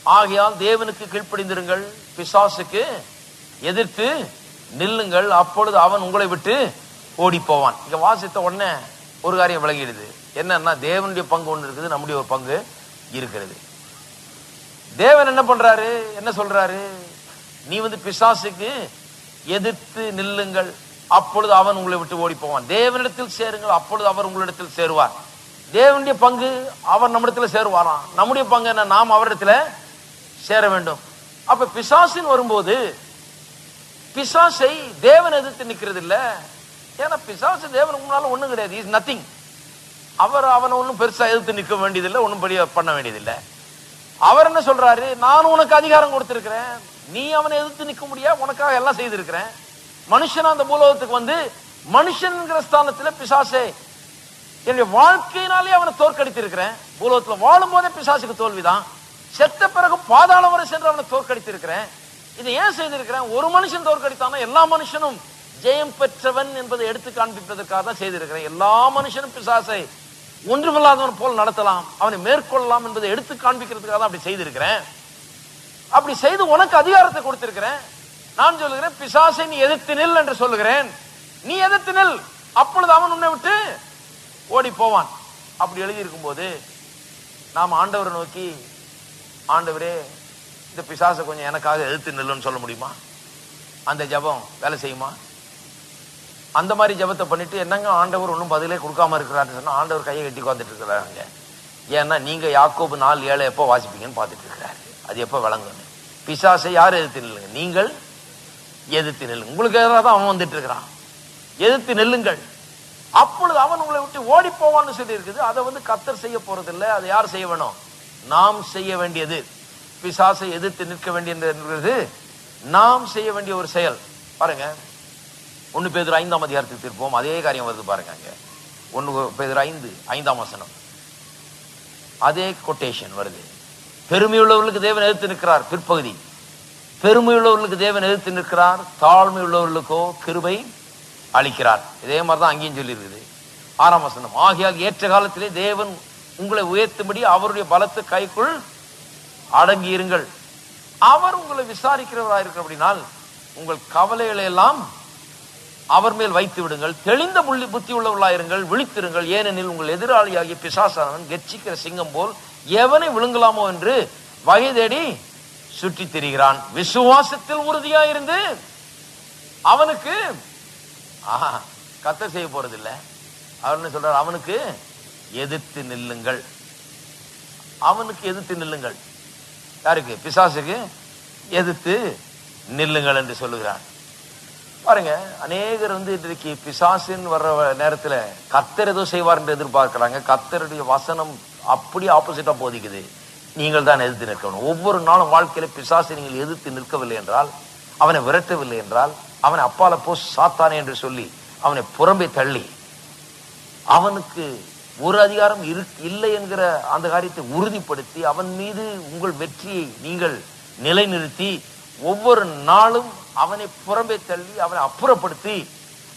ஆகையால் தேவனுக்கு கீழ்ப்படிந்திருங்கள், பிசாசுக்கு எதிர்த்து நில்லுங்கள், அப்பொழுது அவன் உங்களை விட்டு ஓடி போவான். இங்க வாசித்த உடனே ஒரு காரியம் விளங்கிடுது. என்னன்னா, தேவனுடைய பங்கு ஒன்று இருக்குது, நம்முடைய ஒரு பங்கு இருக்கிறது. தேவன் என்ன பண்றாரு, என்ன சொல்றாரு? நீ பிசாசுக்கு எதிர்த்து நில்லுங்கள், அப்பொழுது அவன் உங்களை விட்டு ஓடி போவான். தேவனிடத்தில் சேருங்கள், அப்பொழுது அவர் உங்களிடத்தில் சேருவார். தேவனுடைய பங்கு அவர் நம்மிடத்துல சேருவாராம். நம்முடைய பங்கு என்ன? நாம் அவரிடத்துல சேர வேண்டும். அப்ப பிசாசின் வரும்போது பிசாசை தேவன் எதிர்த்து நிக்கிறது இல்ல. ஏன்னா பிசாசு தேவனுக்கு முன்னால ஒண்ணும் கிடையாது, இஸ் நத்திங். அவனை ஒன்னும் பெருசா எதிர்த்து நிற்க வேண்டியதில்லை, ஒன்னும் பெரிய பண்ண வேண்டியதில்லை. அவர் என்ன சொல்றாரு? நான் உனக்கு அதிகாரம் கொடுத்திருக்கிறேன், நீ அவனை எதிர்த்து நிற்க முடியாது, உனக்காக எல்லாம் செய்திருக்கிறேன். மனுஷனா அந்த பூலோகத்துக்கு மனுஷன்ங்கிற ஸ்தானத்துல பிசாசே என்னுடைய வாழ்க்கையினாலே அவனை தோற்கடித்து இருக்கிறேன். பூலோகத்துல வாழும் போதே பிசாசுக்கு தோல்விதான். செத்த பிறகு பாதாளம் வரை சென்று அவனை தோற்கடித்து இருக்கிறேன். இதை ஏன் செய்திருக்கிறேன்? ஒரு மனுஷன் தோற்கடித்தானா எல்லா மனுஷனும் ஜெயம் பெற்றவன் என்பதை எடுத்து காண்பிப்பதற்காக தான் செய்திருக்கிறேன். எல்லா மனுஷனும் பிசாசை ஒன்றுமில்லாதவன் போல் நடத்தலாம், அவனை மேற்கொள்ளலாம் என்பதை எடுத்து காண்பிக்கிறதுக்காக தான் அப்படி செய்திருக்கிறேன். அப்படி செய்து உனக்கு அதிகாரத்தை கொடுத்திருக்கிறேன். நான் சொல்லுகிறேன், பிசாசை நீ எதிர்த்து நில் என்று சொல்லுகிறேன். நீ எதிர்த்து நில், அப்பொழுது அவன் உன்னை விட்டு ஓடி போவான். அப்படி எழுதி இருக்கும் போது நாம் ஆண்டவரை நோக்கி, ஆண்டவரே இந்த பிசாசை கொஞ்சம் எனக்காக எதிர்த்து நில்லுன்னு சொல்ல முடியுமா? அந்த ஜபம் வேலை செய்யுமா? அந்த மாதிரி ஜபத்தை பண்ணிட்டு என்னங்க ஆண்டவர் ஒன்றும் பதிலே கொடுக்காம இருக்கிறாருன்னு சொன்னா ஆண்டவர் கையை கட்டி உட்காந்துட்டு இருக்கிறாங்க. ஏன்னா நீங்க யாக்கோபு 4:7 எப்போ வாசிப்பீங்கன்னு பார்த்துட்டு இருக்கிறாரு. அது எப்போ விளங்குன்னு. பிசாசை யார் எதிர்த்து நில்லுங்க? நீங்கள் எதிர்த்து நில்லுங்க. உங்களுக்கு எதிராக தான் அவன் வந்துட்டு இருக்கிறான். எதிர்த்து நில்லுங்கள், அப்பொழுது அவன் உங்களை விட்டு ஓடி போவான்னு சொல்லி இருக்குது. அதை கர்த்தர் செய்ய போறது இல்லை. அதை யார் செய்ய வேணும்? நாம் செய்ய வேண்டியது. பிசாசை எதிர்த்து நிற்க வேண்டியது நாம் செய்ய வேண்டிய ஒரு செயல். பாருங்க, 1 பேதுரு 5ஆம் அதிகாரத்துக்கு திருப்போம். அதே காரியம் வருது பாருங்க. அங்க 1 பேதுரு 5:5 வசனம், அதே கொட்டேஷன் வருது. பெருமையுள்ளவர்களுக்கு தேவன் எதிர்த்து நிற்கிறார். பிற்பகுதி, பெருமையுள்ளவர்களுக்கு தேவன் எதிர்த்து நிற்கிறார், தாழ்மை உள்ளவர்களுக்கோ கிருபை அளிக்கிறார். இதே மாதிரிதான் அங்கேயும் சொல்லி இருக்குது. 6ஆம் வசனம், ஆகையால் ஏற்ற காலத்திலே தேவன் உங்களை உயர்த்தும்படி அவருடைய பலத்த கைக்குள் அடங்கி இருங்கள். அவர் உங்களை விசாரிக்கிறவராக இருக்கிற அப்படினால் உங்கள் கவலைகளை எல்லாம் அவர் மேல் வைத்து விடுங்கள். தெளிந்த புத்தி உள்ளவர்களாயிருங்கள், விழித்திருங்கள். ஏனெனில் உங்கள் எதிராளியாகிய பிசாசானவன் கெர்ச்சிக்கிற சிங்கம் போல் எவனை விழுங்கலாமோ என்று வகை தேடி சுற்றி திரிகிறான். விசுவாசத்தில் உறுதியாயிருந்து அவனுக்கு கர்த்தர் செய்ய போறது இல்லை. அவர் என்ன சொல்றார்? அவனுக்கு எதிர்த்து நில்லுங்கள். அவனுக்கு எதிர்த்து நில்லுங்கள். யாருக்கு? பிசாசுக்கு எதிர்த்து நில்லுங்கள் என்று சொல்லுகிறார். பாருங்க, அநேகர் இன்றைக்கு பிசாசின் வர்ற நேரத்துல கர்த்தர் ஏதோ செய்வார் என்று எதிர்பார்க்கிறாங்க. கர்த்தருடைய வசனம் அப்படி ஆப்போசிட்டா போதிக்குது. நீங்கள் தான் எதிர்த்து நிற்கணும். ஒவ்வொரு நாளும் வாழ்க்கையில பிசாசை நீங்கள் எதிர்த்து நிற்கவில்லை என்றால், அவனை விரட்டவில்லை என்றால், அவனை அப்பால போ சாத்தானே என்று சொல்லி அவனை புறம்பே தள்ளி அவனுக்கு ஒரு அதிகாரம் இல்லை என்கிற அந்த காரியத்தை உறுதிப்படுத்தி அவன் மீது உங்கள் வெற்றியை நீங்கள் நிலைநிறுத்தி ஒவ்வொரு நாளும் அவனை புறம்பே தள்ளி அவனை அப்புறப்படுத்தி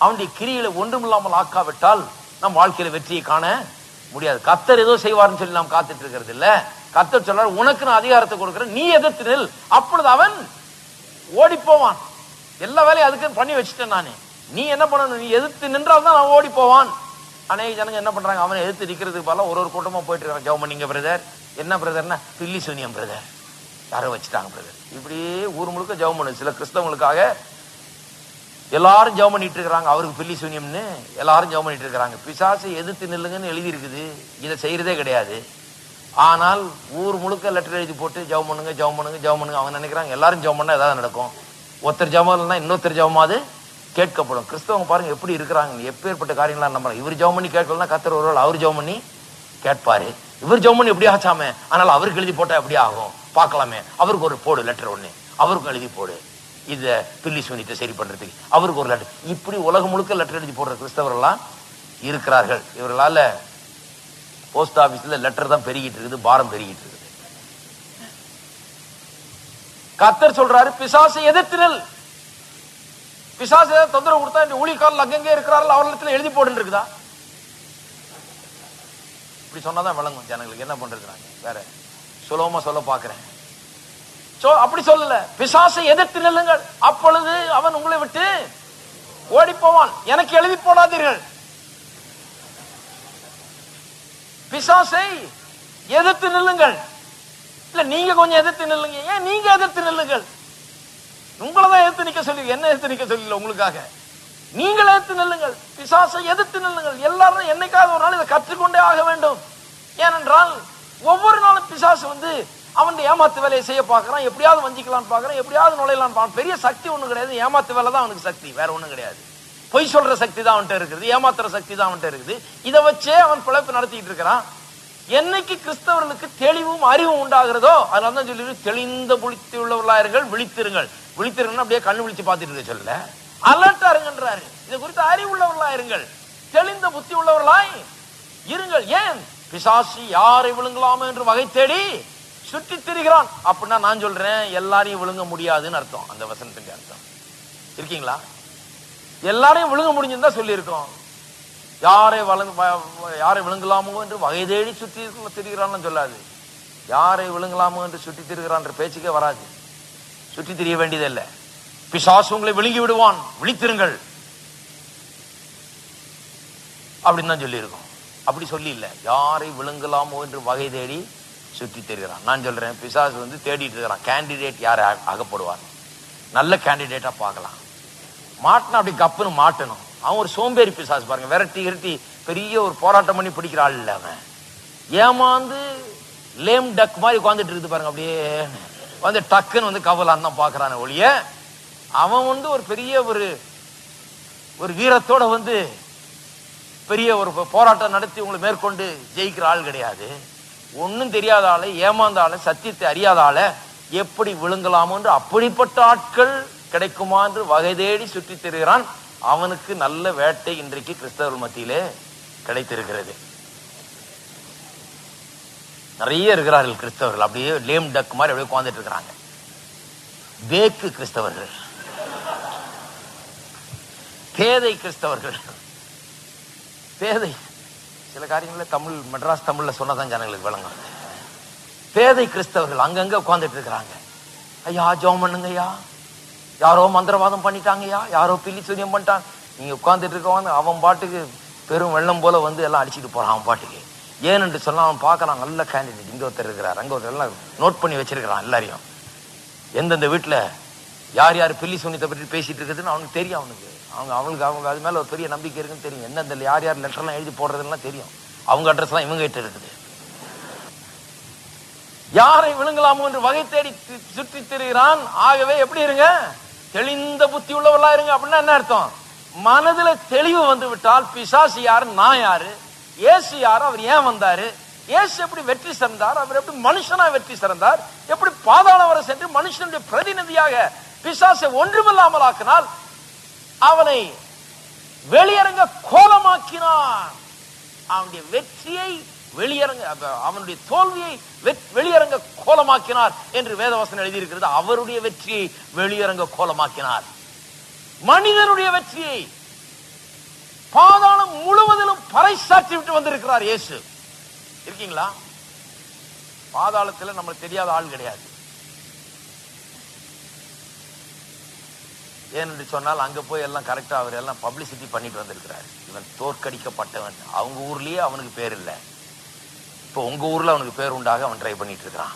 அவனுடைய கிரிகளை ஒன்றுமில்லாமல் ஆக்காவிட்டால் நம் வாழ்க்கையில வெற்றியை காண முடியாது. கர்த்தர் ஏதோ செய்வார்னு சொல்லி நாம் காத்துட்டு இருக்கிறது இல்ல. கர்த்தர் சொல்றார், உனக்கு நான் அதிகாரத்தை கொடுக்கிறேன், நீ எதிர்த்து நில், அப்பொழுது அவன் ஓடி போவான். எல்லா வேலையும் அதுக்கு பண்ணி வச்சுட்டேன் நானே. நீ என்ன பண்ணணும்? நீ எதிர்த்து நின்றால் தான் அவன் ஓடி போவான். அநேக ஜனங்க என்ன பண்றாங்க? அவனை எதிர்த்து நிற்கிறதுக்கு பதிலாக ஒரு கூட்டமா போயிட்டு இருக்காங்க. ஜெபம் பண்ணீங்க பிரதர். என்ன பிரதர்னா? பில்லி சூனியம் பிரதர், யாரோ வச்சுட்டாங்க பிரதர். இப்படியே ஊர் முழுக்க ஜெபம் பண்ணு. சில கிறிஸ்தவங்களுக்காக எல்லாரும் ஜெபம் பண்ணிட்டு இருக்கிறாங்க. அவருக்கு பில்லி சூனியம்னு எல்லாரும் ஜெபம் பண்ணிட்டு இருக்கிறாங்க. பிசாசை எதிர்த்து நில்லுங்கன்னு எழுதி இருக்குது. இதை செய்யறதே கிடையாது. ஆனால் ஊர் முழுக்க லெட்டர் எழுதி போட்டு ஜெபம் பண்ணுங்க, ஜெபம் பண்ணுங்க, ஜெபம் பண்ணுங்க. அவங்க நினைக்கிறாங்க எல்லாரும் ஜெபம் பண்ணா ஏதாவது நடக்கும். ஒருத்தர் ஜெபம் இல்லைன்னா இன்னொருத்தர் ஜெபமாவது கேட்கப்படும். கிறிஸ்தவங்க பாருங்க எப்படி இருக்கிறாங்க. எப்பேற்பட்ட காரியங்களா நம்பலாம். இவர் ஜெபம் பண்ணி கேட்கலன்னா கர்த்தர் ஒருவேளை அவர் ஜெபம் பண்ணி கேட்பாரு. இவர் ஜெபம் பண்ணி எப்படி ஆச்சாமே, ஆனால் அவருக்கு எழுதி போட்டா எப்படி ஆகும் பார்க்கலாமே. அவருக்கு ஒரு போடு லெட்டர் ஒண்ணு, அவருக்கும் எழுதி போடு இத பில்லி சூனியத்தை சரி பண்றதுக்கு, அவருக்கு ஒரு லெட்டர். இப்படி உலகம் முழுக்க லெட்டர் எழுதி போடுற கிறிஸ்தவர்கள்லாம் இருக்கிறார்கள். இவர்களால போஸ்ட் ஆபீஸ்ல லெட்டர் தான் பெருகிட்டு இருக்குது, பாரம் பெருகிட்டு இருக்குது. கர்த்தர் சொல்றாரு, பிசாசை எதிர்த்து நில். பிசாசு ஏதாவது தொந்தரவு கொடுத்தா இந்த ஊழியக்காரர்கள் அங்கங்கே இருக்கிறார்கள், அவர்களிடத்துல எழுதி போட்டு இருக்குதா? இப்படி சொன்னாதான் விளங்கும் ஜனங்களுக்கு. என்ன பண்றது? வேற சுலபமா சொல்ல பாக்குறேன். அப்படி சொல்லல. பிசாசை எதிர்த்து நில்லுங்கள், அப்பொழுது அவன் உங்களை விட்டு ஓடி போவான். எனக்கு எழுதி போடாதீர்கள். பிசாசை எதிர்த்து நில்லுங்கள். இல்ல நீங்க கொஞ்சம் எதிர்த்து நில்லுங்க. ஏன் நீங்க எதிர்த்து நில்லுங்கள்? உங்களதான் எதிர்த்து நிக்க சொல்லி, என்ன எதிர்த்து நிக்க சொல்லல உங்களுக்காக. நீங்கள் எதிர்த்து நில்லுங்கள், பிசாசை எதிர்த்து நில்லுங்கள். எல்லாரும் என்னைக்காவது ஒரு நாள் இதை கற்றுக்கொண்டே ஆக வேண்டும். ஏனென்றால் ஒவ்வொரு நாளும் பிசாசு அவன் ஏமாத்து வேலையை செய்ய பாக்குறான். எப்படியாவது வஞ்சிக்கலான்னு பாக்குறான், எப்படியாவது நுழையலான்னு பாக்குறான். பெரிய சக்தி ஒண்ணும் கிடையாது. ஏமாத்து வேலை தான் அவனுக்கு சக்தி, வேற ஒண்ணும் கிடையாது. பொய் சொல்ற சக்தி தான் அவன்கிட்ட இருக்குது, ஏமாத்துற சக்தி தான் அவன்கிட்ட இருக்குது. இதை வச்சே அவன் பிழைப்பு நடத்திட்டு இருக்கிறான். என்னைக்கு கிறிஸ்தவர்களுக்கு தெளிவும் அறிவும் உண்டாகிறதோ அதனால தான் சொல்லி தெளிந்த புத்தி உள்ளவர்களாயிருங்கள், விழித்திருங்கள். விழித்திருங்கள் அப்படியே கண்ணு விழிச்சு பார்த்துட்டு இருக்க சொல்ல. அலர்ட்டா இருங்கன்றாரு. இது குறித்து அறிவுள்ளவர்களா இருங்கள், தெளிந்த புத்தி உள்ளவர்களாய் இருங்கள். ஏன்? பிசாசு யாரை விழுங்கலாமோ என்று வகை தேடி சுற்றி திரிகிறான். அப்படின்னா நான் சொல்றேன், எல்லாரையும் விழுங்க முடியாதுன்னு அர்த்தம். அந்த வசனத்துக்கு அர்த்தம் இருக்கீங்களா? எல்லாரையும் விழுங்க முடிஞ்சுன்னு தான் சொல்லி இருக்கோம். யாரை விழுங்கலாமோ என்று வகை தேடி சுற்றி திரிகிறான்னு சொல்லாது. யாரை விழுங்கலாமோ என்று சுற்றி திரிகிறான்ற பேச்சுக்கே வராது. சுற்றி திரிய வேண்டியதில்லை. பிசாசு உங்களை விழுங்கி விடுவான், விழித்திருங்கள் அப்படின்னு தான் சொல்லி இருக்கோம். அப்படி சொல்லி இல்லை, யாரை விழுங்கலாமோ என்று வகை தேடி சுற்றி திரிகிறான். நான் சொல்றேன், பிசாசு தேடிட்டு இருக்கிறான் கேண்டிடேட் யார் அகப்படுவார். நல்ல கேண்டிடேட்டா பார்க்கலாம். மாட்டினா அப்படி கப்புன்னு மாட்டணும். அவன் ஒரு சோம்பேறி பிசாசு பாருங்க, விரட்டி பெரிய ஒரு போராட்டம் பண்ணி பிடிக்கிற ஆள் இல்லை. அவன் ஏமாந்து லேம் டக் மாதிரி உட்காந்துட்டு இருக்குது பாருங்க. அப்படியே டக்குன்னு கவலான்னு தான் பாக்குறான ஒழிய, அவன் ஒரு பெரிய ஒரு வீரத்தோட பெரிய ஒரு போராட்டம் நடத்தி உங்களை மேற்கொண்டு ஜெயிக்கிற ஆள் கிடையாது. ஒன்னும் தெரியாத ஆளை, ஏமாந்த ஆளை, சத்தியத்தை அறியாத ஆளை எப்படி விழுங்கலாமோ என்று அப்படிப்பட்ட ஆட்கள் கிடைக்குமா என்று வகை தேடி சுற்றி திரிகிறான். அவனுக்கு நல்ல வேட்டை இன்றைக்கு கிறிஸ்தவர்கள் மத்தியிலே கிடைத்திருக்கிறது. நிறைய இருக்கிறார்கள் கிறிஸ்தவர்கள், அப்படியே லேம் டக் மாதிரி அப்படியே உட்கார்ந்துட்டு இருக்கிறாங்க. பேக்கு கிறிஸ்தவர்கள், பேதை கிறிஸ்தவர்கள். பேதை சில காரியங்கள தமிழ் மெட்ராஸ் தமிழ்ல சொன்னதான் ஜனங்களுக்கு விளங்கும். பேதை கிறிஸ்தவர்கள் அங்கங்க உட்கார்ந்துட்டு இருக்கிறாங்க. ஐயா ஜெபம் பண்ணுங்க ஐயா, யாரோ மந்திரவாதம் பண்ணிட்டாங்கய்யா, யாரோ பில்லி சூரியம் பண்ணிட்டாங்க. நீங்க உட்கார்ந்துட்டு இருக்கவங்க அவன் பாட்டுக்கு பெரும் வெள்ளம் போல எல்லாம் அடிச்சுட்டு போறான் அவன் பாட்டுக்கு. ஏன்னு சொன்னா அவன் பார்க்கலாம், நல்ல கேண்டிடேட் இங்க ஒருத்தர் இருக்கிறார், அங்க ஒருத்தர் எல்லாம் நோட் பண்ணி வச்சிருக்கிறான். எல்லாரையும் எந்தெந்த வீட்டுல யார் யார் பில்லி சூனியத்தை பற்றி பேசிட்டு இருக்குதுன்னு அவனுக்கு தெரியும். அவங்க அது மேல ஒரு பெரிய நம்பிக்கை இருக்குன்னு தெரியும். எந்தெந்த யார் யார் லெட்டர் எல்லாம் எழுதி போடுறதுலாம் தெரியும். அவங்க அட்ரஸ் எல்லாம் இவங்க கிட்ட இருக்குது. யாரை விழுங்கலாமோ என்று வகை தேடி சுற்றி திரிகிறான். ஆகவே எப்படி இருங்க? தெளிந்த புத்தி உள்ளவர்களா இருங்க. அப்படின்னா என்ன அர்த்தம்? மனதுல தெளிவு வந்து விட்டால் பிசாசு யாரு, நான் யாரு, இயேசு யாரு, அவர் ஏன் வந்தாரு, இயேசு எப்படி வெற்றி சிறந்தார், அவர் எப்படி மனுஷனா வெற்றி சிறந்தார், எப்படி பாதாளம் வரை சென்று மனுஷனுடைய பிரதிநிதியாக பிசாசை ஒன்றுமில்லாமல் ஆக்கினால், அவனை வெளியரங்க கோலமாக்கினான், அவனுடைய வெற்றியை வெளியரங்க, அவனுடைய தோல்வியை வெளியரங்க கோலமாக்கினார் என்று வேதவசனம் எழுதியிருக்கிறது. அவருடைய வெற்றியை வெளியரங்க கோலமாக்கினார். மனிதனுடைய வெற்றியை பாதாளம் முழுவதிலும் பறைசாற்றி விட்டு வந்திருக்கிறார் இயேசு. இருக்கீங்களா? பாதாளத்தில் நம்மளுக்கு தெரியாத ஆள் கிடையாது. ஏனென்று சொன்னால் அங்க போய் எல்லாம் கரெக்டா அவர் எல்லாம் பப்ளிசிட்டி பண்ணிட்டு வந்திருக்கிறார். இவன் தோற்கடிக்கப்பட்டவன், அவங்க ஊர்லயே அவனுக்கு பேர் இல்லை, இப்போ உங்க ஊர்ல அவனுக்கு பேர் உண்டாக அவன் ட்ரை பண்ணிட்டு இருக்கிறான்.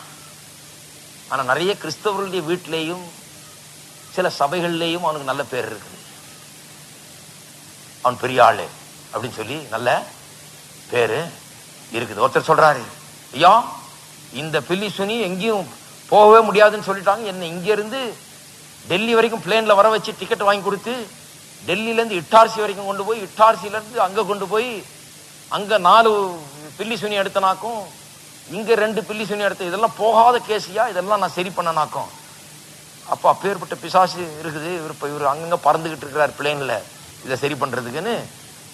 ஆனா நிறைய கிறிஸ்தவர்களுடைய வீட்டிலேயும் சில சபைகள்லேயும் அவனுக்கு நல்ல பேர் இருக்குது. அவன் பெரிய ஆளு அப்படின்னு சொல்லி நல்ல பேரு இருக்குது. ஒருத்தர் சொல்றாரு, ஐயா இந்த பில்லி சுனி எங்கேயும் போகவே முடியாதுன்னு சொல்லிட்டாங்க, என்ன இங்க இருந்து டெல்லி வரைக்கும் பிளேன்ல வர வச்சு டிக்கெட் வாங்கி கொடுத்து டெல்லியில இருந்து இட்டார்சி வரைக்கும் கொண்டு போய், இட்டார்சியில இருந்து அங்க கொண்டு போய், அங்க 4 பில்லி சுனி எடுத்தனாக்கும், இங்க 2 பில்லி சுனி எடுத்த, இதெல்லாம் போகாத கேசியா, இதெல்லாம் நான் சரி பண்ணனாக்கும். அப்ப அப்பேற்பட்ட பிசாசு இருக்குது, இவர் அங்கங்க பறந்துகிட்டு இருக்கிறார் பிளேன்ல இதை சரி பண்றதுக்குன்னு.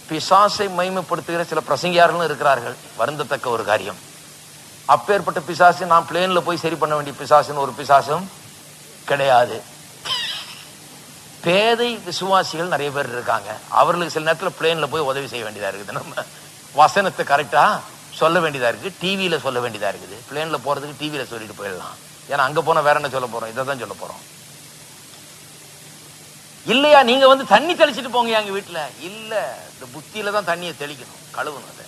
பிசாசை மகிமைப்படுத்துகிற சில பிரசங்கியார்களும் இருக்கிறார்கள், வருந்தத்தக்க ஒரு காரியம். அப்பேற்பட்ட பிசாசு நான் பிளேன்ல போய் சரி பண்ண வேண்டிய பிசாசுன்னு ஒரு பிசாசும் கிடையாது. பேதை விசுவாசிகள் நிறைய பேர் இருக்காங்க, அவர்களுக்கு சில நேரத்தில் பிளேன்ல போய் உதவி செய்ய வேண்டியதா இருக்குது. நம்ம வசனத்தை கரெக்டா சொல்ல வேண்டியதா இருக்கு, டிவியில சொல்ல வேண்டியதா இருக்குது. பிளேன்ல போறதுக்கு டிவியில சொல்லிட்டு போயிடலாம், ஏன்னா அங்க போனா வேற என்ன சொல்ல போறோம், இதை தான் சொல்ல போறோம். இல்லையா நீங்க தண்ணி தெளிச்சிட்டு போங்க எங்க வீட்டுல, இல்ல இந்த புத்தியில தான் தண்ணியை தெளிக்கணும், கழுவணும். அதை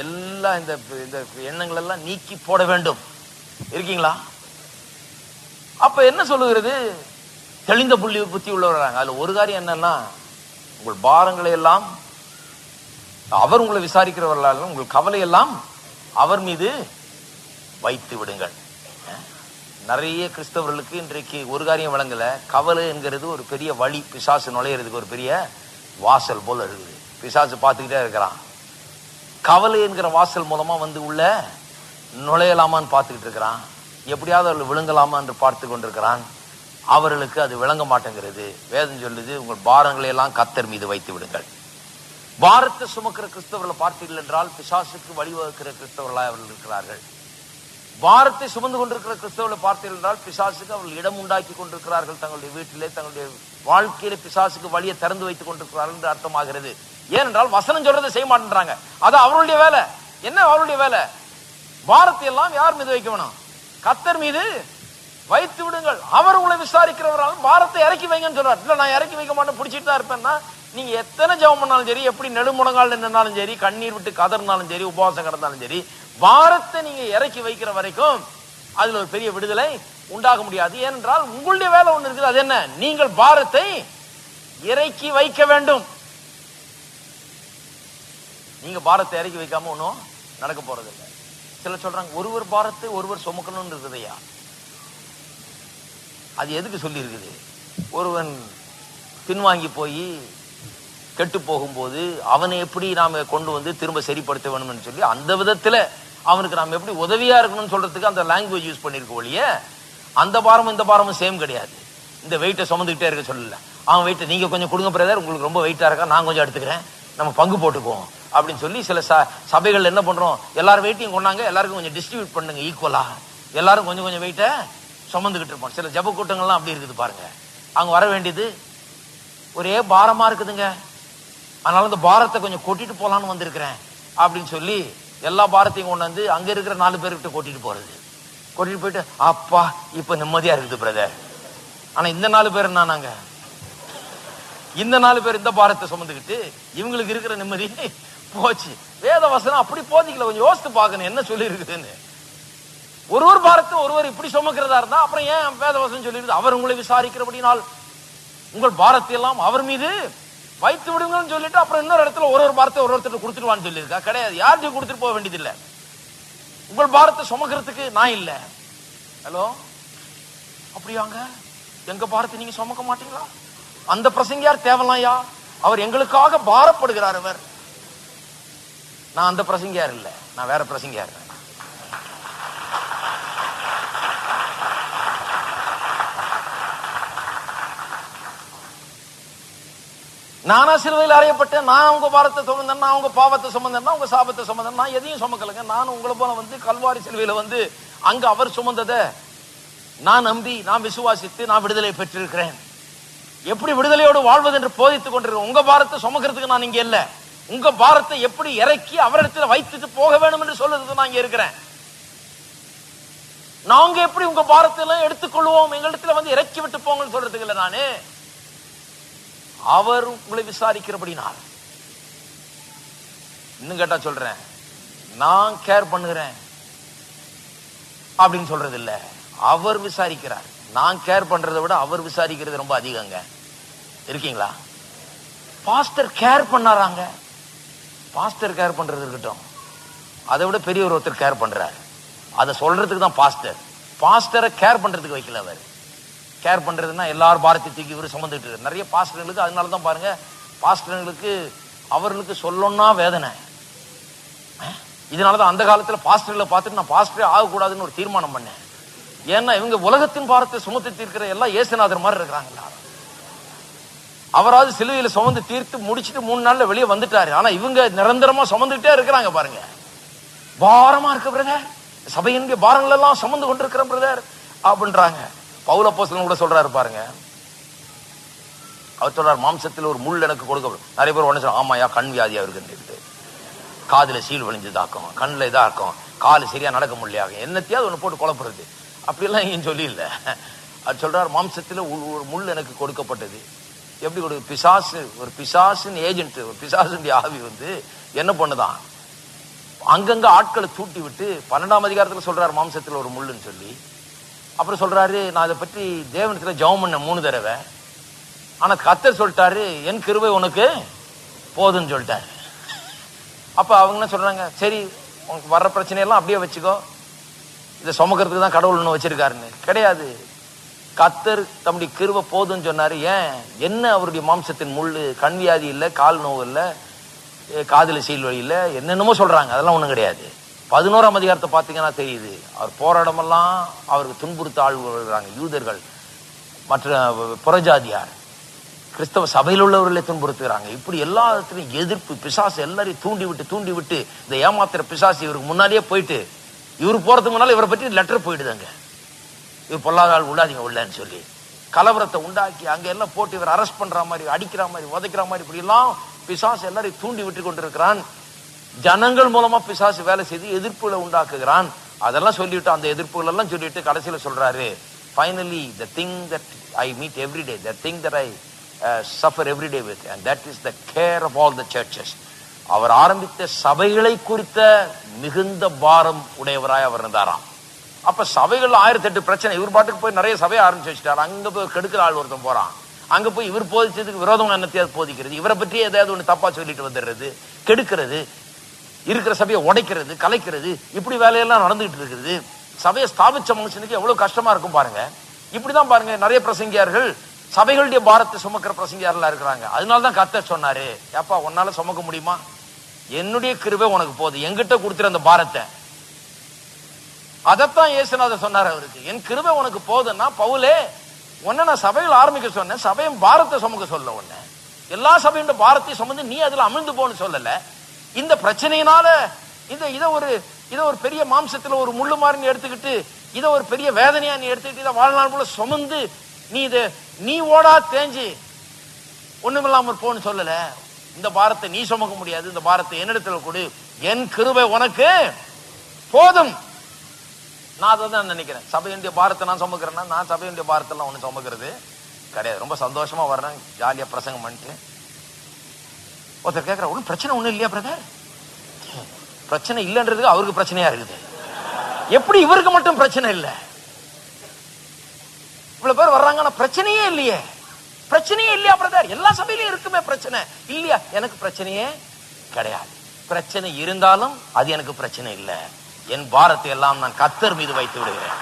எல்லாம் இந்த எண்ணங்கள் எல்லாம் நீக்கி போட வேண்டும். இருக்கீங்களா? அப்ப என்ன சொல்லுகிறது? தெளிந்த புத்தி உள்ளவராங்க. அதுல ஒரு காரியம் என்னன்னா, உங்கள் பாரங்களை எல்லாம் அவர் உங்களை விசாரிக்கிறவர்களாலும் உங்கள் கவலை எல்லாம் அவர் மீது வைத்து விடுங்கள். நிறைய கிறிஸ்தவர்களுக்கு இன்றைக்கு ஒரு காரியம் விளங்கல, கவலை என்கிறது ஒரு பெரிய வழி, பிசாசு நுழையிறதுக்கு ஒரு பெரிய வாசல் போல இருக்குது. பிசாசு பார்த்துக்கிட்டே இருக்கிறான், கவலை என்கிற வாசல் மூலமா உள்ள நுழையலாமான்னு பார்த்துக்கிட்டு இருக்கிறான், எப்படியாவது அவர்கள் விழுங்கலாமா என்று பார்த்து கொண்டிருக்கிறான். அவர்களுக்கு அது விளங்க மாட்டேங்கிறது. வேதம் சொல்லுது, உங்கள் பாரங்களை எல்லாம் கர்த்தர் மீது வைத்து விடுங்கள். பாரத்தை சுமக்கிற கிறிஸ்தவர்களை பார்த்தீர்கள் என்றால் பிசாசுக்கு வழிவகுக்கிற கிறிஸ்தவர்களாக அவர்கள் இருக்கிறார்கள். பாரத்தை சுமந்து கொண்டிருக்கிற கிறிஸ்தவர்களை பார்த்தீர்கள் என்றால் பிசாசுக்கு அவர்கள் இடம் உண்டாக்கி கொண்டிருக்கிறார்கள். தங்களுடைய வீட்டிலே தங்களுடைய வாழ்க்கையில பிசாசுக்கு வழியை திறந்து வைத்துக் கொண்டிருக்கிறார்கள் என்று அர்த்தமாகிறது. ஏனென்றால் வசனம் சொல்றதை செய்ய மாட்டேன்றாங்க. அது அவருடைய வேலை. என்ன அவருடைய வேலை? பாரத்தை எல்லாம் யார் மீது வைக்க வேணும்? கர்த்தர் மீது வைத்து விடுங்கள். அவர் உங்களை விசாரிக்கிறவரால் பாரத்தை இறக்கி வைங்கன்னு சொல்றார். இல்ல நான் இறக்கி வைக்க மாட்டேன், பிடிச்சிட்டு தான் இருப்பேன்னா, நீங்க எத்தனை ஜெபம் பண்ணாலும் சரி, எப்படி நெடுமுழங்கால் நின்னாலும் சரி, கண்ணீர் விட்டு கதறினாலும் சரி, உபவாசம் கிடந்தாலும் சரி, பாரத்தை நீங்க இறக்கி வைக்கிற வரைக்கும் அதுல ஒரு பெரிய விடுதலை உண்டாக முடியாது. ஏனென்றால் உங்களுடைய வேலை ஒண்ணு இருக்குது. அது என்ன? நீங்கள் பாரத்தை இறக்கி வைக்க வேண்டும். நீங்க பாரத்தை இறக்கி வைக்காம ஒன்றும் நடக்க போறது இல்லை. சிலர் சொல்றாங்க, ஒருவர் பாரத்தை ஒருவர் சுமக்கணும்னு இருக்குதையா. அது எதுக்கு சொல்லி இருக்குது? ஒருவன் பின்வாங்கி போய் கெட்டு போகும்போது அவனை எப்படி நாம கொண்டு வந்து திரும்ப சரிப்படுத்த வேணும்னு சொல்லி அந்த விதத்துல அவனுக்கு நாம எப்படி உதவியா இருக்கணும்னு சொல்றதுக்கு அந்த லாங்குவேஜ் யூஸ் பண்ணிருக்க ஒழிய, அந்த பாரமும் இந்த பாரமும் சேம் கிடையாது. இந்த வெயிட்டை சுமந்துக்கிட்டே இருக்க சொல்லல. அவன் வெயிட்டை நீங்க கொஞ்சம் கொடுங்க பிரதர், உங்களுக்கு ரொம்ப வெயிட்டா இருக்கா, நான் கொஞ்சம் எடுத்துக்கிறேன், நம்ம பங்கு போட்டுக்குவோம் அப்படின்னு சொல்லி சில சபைகள் என்ன பண்றோம், எல்லாரும் வெயிட்டையும் கொண்டாங்க, எல்லாருக்கும் கொஞ்சம் டிஸ்ட்ரிபியூட் பண்ணுங்க ஈக்குவலா, எல்லாரும் கொஞ்சம் கொஞ்சம் வெயிட்டை சுமந்துகிட்டு இருப்போம். சில ஜப கூட்டங்கள்லாம் அப்படி இருக்குது பாருங்க. அங்க வர வேண்டியது ஒரே பாரமா இருக்குதுங்க, அதனால இந்த பாரத்தை கொஞ்சம் கொட்டிட்டு போலான்னு வந்திருக்கிறேன் அப்படின்னு சொல்லி எல்லா பாரத்தையும் கொண்டு வந்து அங்க இருக்கிற 4 பேர்கிட்ட கொட்டிட்டு போறது. கொட்டிட்டு போயிட்டு அப்பா இப்ப நிம்மதியா இருக்குது பிரதர். ஆனா இந்த 4 பேர் என்னன்னாங்க, இந்த 4 பேர் இந்த பாரத்தை சுமந்துக்கிட்டு இவங்களுக்கு இருக்கிற நிம்மதி போச்சு. வேத வசனம் அப்படி போதிக்கல. கொஞ்சம் யோசித்து பார்க்கணும் என்ன சொல்லி இருக்குதுன்னு. ஒருவர் பாரத்தை ஒருவர் இப்படி சுமக்கிறதா இருந்தா அப்புறம் ஏன் வேத வசனம் சொல்லிருக்கு, அவர் உங்களை விசாரிக்கிறபடினால் உங்கள் பாரத்தை எல்லாம் அவர் மீது வைத்து விடுங்கன்னு சொல்லிட்டு அப்புறம் இன்னொரு இடத்துல ஒரு பாரத்தை ஒருத்தர் கொடுத்துருவான்னு சொல்லியிருக்கா? கிடையாது. யார்கிட்டையும் கொடுத்துட்டு போக வேண்டியதில்லை. உங்கள் பாரத்தை சுமக்கிறதுக்கு நான் இல்லை. ஹலோ, அப்படியாங்க? எங்க பாரத்தை நீங்க சுமக்க மாட்டீங்களா? அந்த பிரசங்கியார் தேவலாம்யா, அவர் எங்களுக்காக பாரப்படுகிறார். அவர், நான் அந்த பிரசங்கியார் இல்லை, நான் வேற பிரசங்கியார். நானா சிலுவையில் அறையப்பட்டேன், நான் உங்க பாரத்தை சுமந்தேன், நான் உங்க பாவத்தை சுமந்தேன், உங்க சாபத்தை சுமந்தேன், நான் எதையும் சுமக்கலைங்க. நானும் உங்களை போல வந்து கல்வாரி சிலுவையில வந்து அங்க அவர் சுமந்ததை நான் நம்பி நான் விசுவாசித்து நான் விடுதலை பெற்றிருக்கிறேன். எப்படி விடுதலையோடு வாழ்வது என்று போதித்துக் கொண்டிருக்கிறேன். உங்க பாரத்தை சுமக்கிறதுக்கு நான் இங்க இல்ல, உங்க பாரத்தை எப்படி இறக்கி அவரிடத்துல வைத்துட்டு போக வேண்டும் என்று சொல்றதுக்கு நான் இங்க இருக்கிறேன். நாங்க எப்படி உங்க பாரத்தை எல்லாம் எடுத்துக்கொள்வோம், எங்களிடத்துல வந்து இறக்கி விட்டு போங்கன்னு சொல்றதுக்கு இல்ல. நானு அவர் உங்களை விசாரிக்கிறபடினால், இன்னும் கேட்டா சொல்றேன், நான் கேர் பண்ணுகிறேன் அப்படின்னு சொல்றது இல்ல. அவர் விசாரிக்கிறார். நான் கேர் பண்றதை விட அவர் விசாரிக்கிறது ரொம்ப அதிகங்க. இருக்கீங்களா? பாஸ்டர் கேர் பண்ணாராங்க. பாஸ்டர் கேர் பண்றது இருக்கட்டும், அதை விட பெரிய ஒருத்தர் கேர் பண்றாரு. அதை சொல்றதுக்கு தான் பாஸ்டர். பாஸ்டரை கேர் பண்றதுக்கு வைக்கல. அவர் கேர் பண்றதுன்னா எல்லாரும் பாரத்தை தூக்கி இவர் சுமந்துட்டு இருக்காரு. நிறைய பாஸ்டர்களுக்கு அதனாலதான் பாருங்க, பாஸ்டர்களுக்கு அவர்களுக்கு சொல்லணும்னா வேதனை. இதனாலதான் அந்த காலத்துல பாஸ்டர்களை பார்த்துட்டு நான் பாஸ்டரே ஆகக்கூடாதுன்னு ஒரு தீர்மானம் பண்ணேன். ஏன்னா இவங்க உலகத்தின் பாரத்தை சுமந்து தீர்க்கிற எல்லாம் இயேசுநாதர் மாதிரி இருக்கிறாங்களா. அவராவது சிலுவையில சுமந்து தீர்த்து முடிச்சுட்டு 3 நாள்ல வெளியே வந்துட்டாரு. ஆனா இவங்க நிரந்தரமா சுமந்துகிட்டே இருக்கிறாங்க பாருங்க. பாரமா இருக்கு பிரதர், சபையின் பாரங்கள் எல்லாம் சுமந்து கொண்டிருக்கிற பிரதர் அப்படின்றாங்க. பவுல் அப்போஸ்தலன் கூட சொல்றாரு பாருங்க. அவர் சொல்றார், மாம்சத்தில் ஒரு முள் எனக்கு கொடுக்கப்படும். நிறைய பேர் உடனே சொல்றாங்க, ஆமாயா கண் வியாதியா இருக்குன்னு, காதுல சீல் வழிஞ்சதாக்கும், கண்ணுல இதா இருக்கும், காலு சரியா நடக்க முடியாது, என்னத்தையாவது ஒண்ணு போட்டு குழப்புறது. அப்படியெல்லாம் இங்க சொல்லி இல்லை. அது சொல்றார், மாம்சத்துல ஒரு முள் எனக்கு கொடுக்கப்பட்டது. எப்படி ஒரு பிசாசு, ஒரு பிசாசின் ஏஜென்ட், ஒரு பிசாசுடைய ஆவி வந்து என்ன பண்ணுதான், அங்கங்க ஆட்களை தூட்டி விட்டு 12ஆம் அதிகாரத்துல சொல்றாரு மாம்சத்துல ஒரு முள்ளுன்னு சொல்லி. அப்புறம் சொல்றாரு, நான் அதை பற்றி தேவனத்துல ஜெபம் பண்ண 3 தடவை, ஆனா கர்த்தர் சொல்லிட்டாரு என் கிருபை உனக்கு போதுன்னு சொல்லிட்டாரு. அப்ப அவங்க என்ன சொல்றாங்க, சரி உனக்கு வர்ற பிரச்சனையெல்லாம் அப்படியே வச்சுக்கோ, இதை சுமக்கிறதுக்கு தான் கடவுள் ஒன்று வச்சிருக்காருன்னு. கிடையாது, கர்த்தர் தம்முடைய கிருபை போதுன்னு சொன்னாரு. ஏன்? என்ன அவருடைய மாம்சத்தின் முள்ளு, கண் வியாதி இல்லை, கால் நோவு இல்லை, காதில் சீல் வழி இல்லை, என்னென்னமோ சொல்றாங்க. அதெல்லாம் ஒன்றும் கிடையாது. 11ஆம் அதிகாரத்தை பார்த்தீங்கன்னா தெரியுது, அவர் போராடமெல்லாம் அவருக்கு துன்புறுத்த ஆள் வருகிறாங்க. யூதர்கள் மற்ற புறஜாதியார் கிறிஸ்தவ சபையில் உள்ளவர்களை துன்புறுத்துகிறாங்க. இப்படி எல்லா இடத்துலையும் எதிர்ப்பு, பிசாசு எல்லாரையும் தூண்டி விட்டு இந்த ஏமாத்திர பிசாசு இவருக்கு முன்னாடியே போயிட்டு, இவரு போறதுக்கு முன்னால இவரை பற்றி லெட்டர் போயிடுதாங்க, இவர் பொல்லாத ஆள் உள்ளாதீங்க உள்ளன்னு சொல்லி கலவரத்தை உண்டாக்கி அங்க எல்லாம் போட்டு இவர் அரெஸ்ட் பண்ற மாதிரி, அடிக்கிற மாதிரி, உதைக்கிற மாதிரி, இப்படி எல்லாம் பிசாசு எல்லாரையும் தூண்டி விட்டு கொண்டிருக்கிறான். ஜனங்கள் மூலமா பிசாசு வேலை செய்து எதிர்ப்புகளை உண்டாக்குகிறான். அதெல்லாம் சொல்லிவிட்டு, அந்த எதிர்ப்புகள் எல்லாம் சொல்லிட்டு கடைசியில சொல்றாரு, finally the thing that I meet every day, the thing that I suffer every day with, and that is the care of all the churches. அவர் ஆரம்பித்த சபைகளை குறித்த மிகுந்த பாரம் உடையவராய் அவர் இருந்தாராம். அப்ப சபைகள் 1008 பிரச்சனை. இவர் பாட்டுக்கு போய் நிறைய சபையை ஆரம்பிச்சு வச்சுட்டாரு. அங்க போய் கெடுக்கிற ஆள் ஒருத்தன் போறான். அங்க போய் இவர் போதிச்சதுக்கு விரோதம் என்னத்தையாவது போதிக்கிறது, இவரை பற்றி ஏதாவது ஒண்ணு தப்பா சொல்லிட்டு வந்துடுறது, கெடுக்கிறது, இருக்கிற சபையை உடைக்கிறது, கலைக்கிறது, இப்படி வேலையெல்லாம் நடந்துகிட்டு இருக்குது. சபையை ஸ்தாபிச்ச மனுஷனுக்கு எவ்வளவு கஷ்டமா இருக்கும் பாருங்க. இப்படிதான் பாருங்க நிறைய பிரசங்கியார்கள் சபைகளுடைய பாரத்தை சுமக்கிற பிரசங்கியார்களா இருக்கிறாங்க. அதனாலதான் கர்த்தர் சொன்னாரு, ஏப்பா உன்னால சுமக்க முடியுமா, என்னுடைய கிருபை உனக்கு போதும், என்கிட்ட கொடுத்துற அந்த பாரத்தை. அதத்தான் இயேசுநாதர் சொன்னார் அவருக்கு, என் கிருபை உனக்கு போதுன்னா, பவுலே உன்னை நான் சபைகள் ஆரம்பிக்க சொன்னேன், சபையின் பாரத்தை சுமக்க சொல்ல, உன்னை எல்லா சபையோட பாரத்தை சுமந்து நீ அதுல அமிழ்ந்து போன்னு சொல்லல. இந்த பிரச்சனையினால இதை ஒரு பெரிய மாம்சத்துல ஒரு முள்ளு மாதிரி நீ எடுத்துக்கிட்டு, இதை ஒரு பெரிய வேதனையா நீ எடுத்துக்கிட்டு, இதை வாழ்நாள் போல சுமந்து நீ ஓடா தேஞ்சு ஒண்ணுமில்லாம போன்னு சொல்லல. இந்த பாரத்தை நீ சுமக்க முடியாது, இந்த பாரத்தை என்னிடத்துல கொடு, என் கிருபை உனக்கு போதும். நான் அதை தான் நினைக்கிறேன். சபையுடைய பாரத்தை நான் சுமக்கிறேன்னா, நான் சபையுடைய பாரத்தெல்லாம் ஒண்ணு சுமக்கிறது கிடையாது. ரொம்ப சந்தோஷமா வர்றேன், ஜாலியா பிரசங்கம் பண்ணிட்டு. ஒருத்தர் கேட்கிற, ஒன்றும் பிரச்சனை ஒண்ணும் இல்லையா பிரதர்? பிரச்சனை இல்லைன்றதுக்கு அவருக்கு பிரச்சனையா இருக்குது. எப்படி இவருக்கு மட்டும் பிரச்சனை இல்லை? இவ்வளவு பேர் வர்றாங்க, பிரச்சனையே இல்லையே. பிரச்சனையே இல்லையா பிரதர்? எல்லா சபையிலும் இருக்குமே பிரச்சனை. இல்லையா? எனக்கு பிரச்சனையே கிடையாது. பிரச்சனை இருந்தாலும் அது எனக்கு பிரச்சனை இல்லை. என் பாரத்தை எல்லாம் நான் கர்த்தர் மீது வைத்து விடுகிறேன்.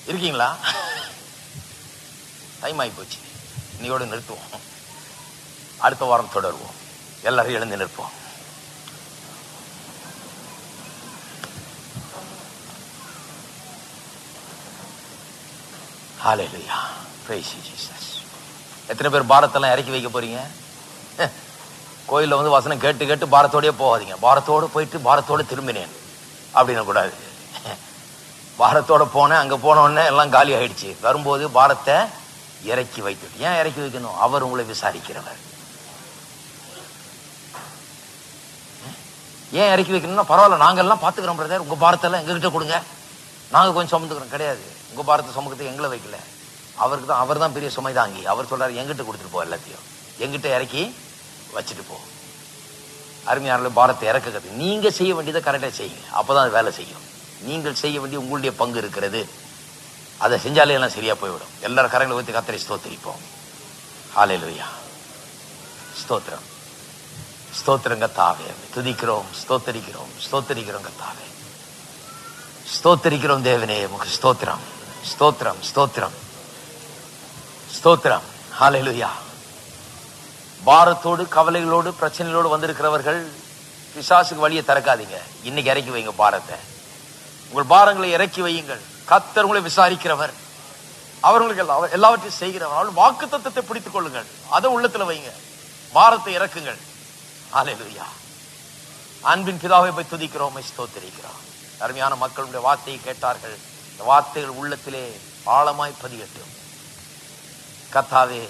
இருக்கீங்களா? டைம் ஆகி போச்சு, இன்னையோடு நிறுத்துவோம். அடுத்த வாரம் தொடருவோம். எல்லாரும் எழுந்து நிற்போம். ஹல்லேலூயா, பிரைஸ் யூ ஜீசஸ். எத்தனை பேர் பாரத்தெல்லாம் இறக்கி வைக்க போறீங்க? கோயில்ல வந்து வசனம் கேட்டு கேட்டு பாரத்தோடய போகாதீங்க. பாரத்தோடு போயிட்டு பாரத்தோடு திரும்பினேன் அப்படின்னு கூடாது. பாரத்தோட போனேன், அங்க போன உடனே எல்லாம் காலி ஆயிடுச்சு. வரும்போது பாரத்தை இறக்கி வைத்துட்டு. ஏன் இறக்கி வைக்கணும்? அவர் உங்களை விசாரிக்கிறவர். ஏன் இறக்கி வைக்கணும்னா, பரவாயில்ல நாங்கெல்லாம் பாத்துக்கிறோம் பிரதர், உங்க பாரத்தெல்லாம் எங்ககிட்ட கொடுங்க, நாங்க கொஞ்சம் சுமந்துக்கிறோம். கிடையாது, உங்க பாரத்தை சுமக்கிறதுக்கு எங்களை வைக்கல. அவருக்கு தான், அவர் தான் பெரிய சுமை தாங்கி. அவர் சொல்றாரு, எங்கிட்ட கொடுத்துட்டு போ, எல்லாத்தையும் எங்கிட்ட இறக்கி வச்சுட்டு போ. அருமையான பாரத்தை இறக்க கத்து. நீங்க செய்ய வேண்டியதை கரெக்டா செய்யுங்க, அப்பதான் அது வேலை செய்யும். நீங்கள் செய்ய வேண்டிய உங்களுடைய பங்கு இருக்கிறது, அதை செஞ்சாலே எல்லாம் சரியா போய்விடும். எல்லாரும் கரங்களை ஊற்றி கர்த்தரை ஸ்தோத்திரிப்போம். ஹல்லேலூயா, ஸ்தோத்திரம், ஸ்தோத்திரம் கர்த்தாவே, துதிக்கிறோம், ஸ்தோத்தரிக்கிறோம், ஸ்தோத்தரிக்கிறோம் கர்த்தாவே, ஸ்தோத்தரிக்கிறோம் தேவனே, உமக்கு ஸ்தோத்திரம், ஸ்தோத்திரம், ஸ்தோத்திரம், ஸ்தோத்திரம். ஹல்லேலூயா. பாரத்தோடு கவலைகளோடு பிரச்சனைகளோடு வந்திருக்கிறவர்கள் பிசாசுக்கு வழியை திறக்காதீங்க. இன்னைக்கு இறக்கி வைங்க பாரத்தை. உங்கள் பாரங்களை இறக்கி வையுங்கள். கர்த்தர் உங்களை விசாரிக்கிறவர், அவர்களுக்கு எல்லாவற்றையும் செய்கிறவர். அவர்கள் வாக்குத்தத்தத்தை பிடித்துக் கொள்ளுங்கள், அதை உள்ளத்துல வைங்க, பாரத்தை இறக்குங்கள். ஹல்லேலூயா. அன்பின் பிதாவை போய் துதிக்கிறோம், ஸ்தோத்திரிக்கிறோம். அருமையான மக்களுடைய வார்த்தையை கேட்டார்கள். இந்த வார்த்தைகள் உள்ளத்திலே ஆழமாய் பதியட்டும். கர்த்தாவே,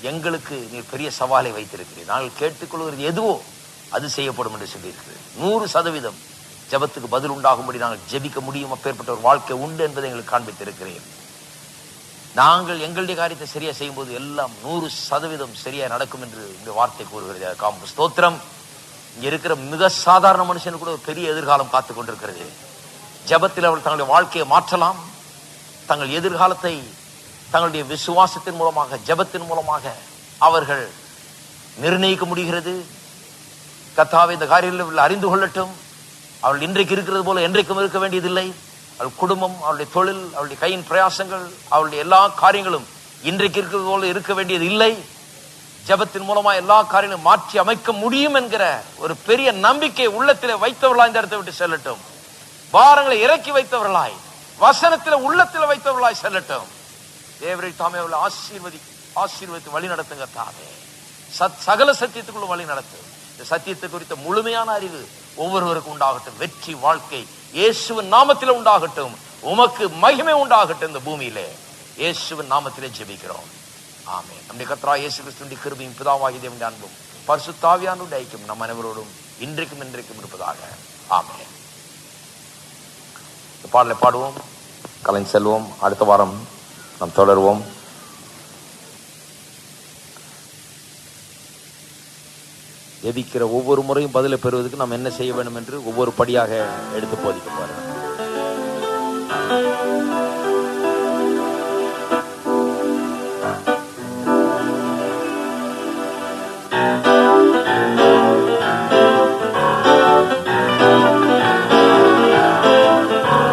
எங்களுக்கு நீர் பெரிய சவாலை வைத்திருக்கிறீர். நாங்கள் கேட்டுக்கொள்கிறது எதுவோ அது செய்யப்படும் என்று சொல்லியிருக்கிறேன். 100% ஜெபத்துக்கு பதில் உண்டாகும்படி நாங்கள் ஜெபிக்க முடியும். அப்பேற்பட்ட ஒரு வாழ்க்கை உண்டு என்பதை எங்களுக்கு காண்பித்திருக்கிறேன். நாங்கள் எங்களுடைய காரியத்தை சரியா செய்யும் போது எல்லாம் 100% சரியா நடக்கும் என்று இந்த வார்த்தை கூறுகிறது. காம் ஸ்தோத்திரம். இங்க இருக்கிற மிக சாதாரண மனுஷனுக்கு கூட ஒரு பெரிய எதிர்காலம் காத்துக் கொண்டிருக்கிறது. ஜெபத்தில் அவர்கள் தங்களுடைய வாழ்க்கையை மாற்றலாம். தங்கள் எதிர்காலத்தை தங்களுடைய விசுவாசத்தின் மூலமாக, ஜெபத்தின் மூலமாக அவர்கள் நிர்ணயிக்க முடிகிறது. கர்த்தாவே, இந்த காரியங்களில் அறிந்து கொள்ளட்டும். அவள் இன்றைக்கு இருக்கிறது போல என்றைக்கும் இருக்க வேண்டியதில்லை. அவள் குடும்பம், அவளுடைய தொழில், அவளுடைய கையின் பிரயாசங்கள், அவளுடைய எல்லா காரியங்களும் இன்றைக்கு இருக்கிறது போல இருக்க வேண்டியது இல்லை. ஜெபத்தின் மூலமா எல்லா காரியங்களும் மாற்றி அமைக்க முடியும் என்கிற ஒரு பெரிய நம்பிக்கை உள்ளத்திலே வைத்தவர்களா இந்த இடத்தை விட்டு செல்லட்டும். பாரங்களை இறக்கி வைத்தவர்களாய், வசனத்தில் உள்ளத்தில் வைத்தவர்களாய் செல்லட்டும். தேவரை தாமே அவர்களை ஆசீர்வதித்து வழி நடத்துங்க தாமே. சகல சத்தியத்துக்குள்ள வழி நடத்தும். இந்த சத்தியத்தை குறித்த முழுமையான அறிவு ஒவ்வொருவருக்கும் உண்டாகட்டும். வெற்றி வாழ்க்கை இயேசுவின் நாமத்திலே உண்டாகட்டும். உமக்கு மகிமை உண்டாகட்டும் இந்த பூமியிலே. இயேசுவின் நாமத்திலே ஜெபிக்கிறோம். ஆமென். நம்முடைய கர்த்தராகிய இயேசு கிறிஸ்துவின் கிருபையும் பிதாவாகிய தேவனுடைய அன்பும் பரிசுத்த ஆவியானவருடைய ஐக்கியம் நம் அனைவரோடும் இன்றைக்கும் இருப்பதாக. ஆமென். இந்த பாடலை பாடுவோம், கலைஞர் செல்வோம். அடுத்த வாரம் நாம் தொடருவோம். ஜெபிக்கிற ஒவ்வொரு முறையும் பதிலை பெறுவதற்கு நாம் என்ன செய்ய வேண்டும் என்று ஒவ்வொரு படியாக எடுத்து போதிக்க போறோம்.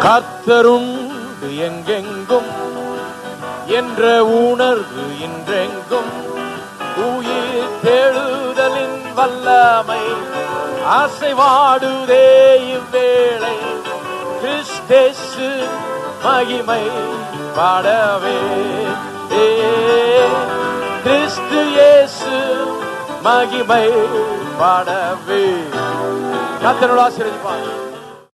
கர்த்தருண்டு எங்கெங்கும் என்ற உணர்வு இன்றெங்கும் உயிர் தேடுதலின் வல்லமை அசைவாடுதே இவ்வேளை. கிறிஸ்தேசு மகிமை பாடவே, கிறிஸ்து இயேசு மகிமை பாடவே. கர்த்தர் ஆசீர்வதிப்பார்.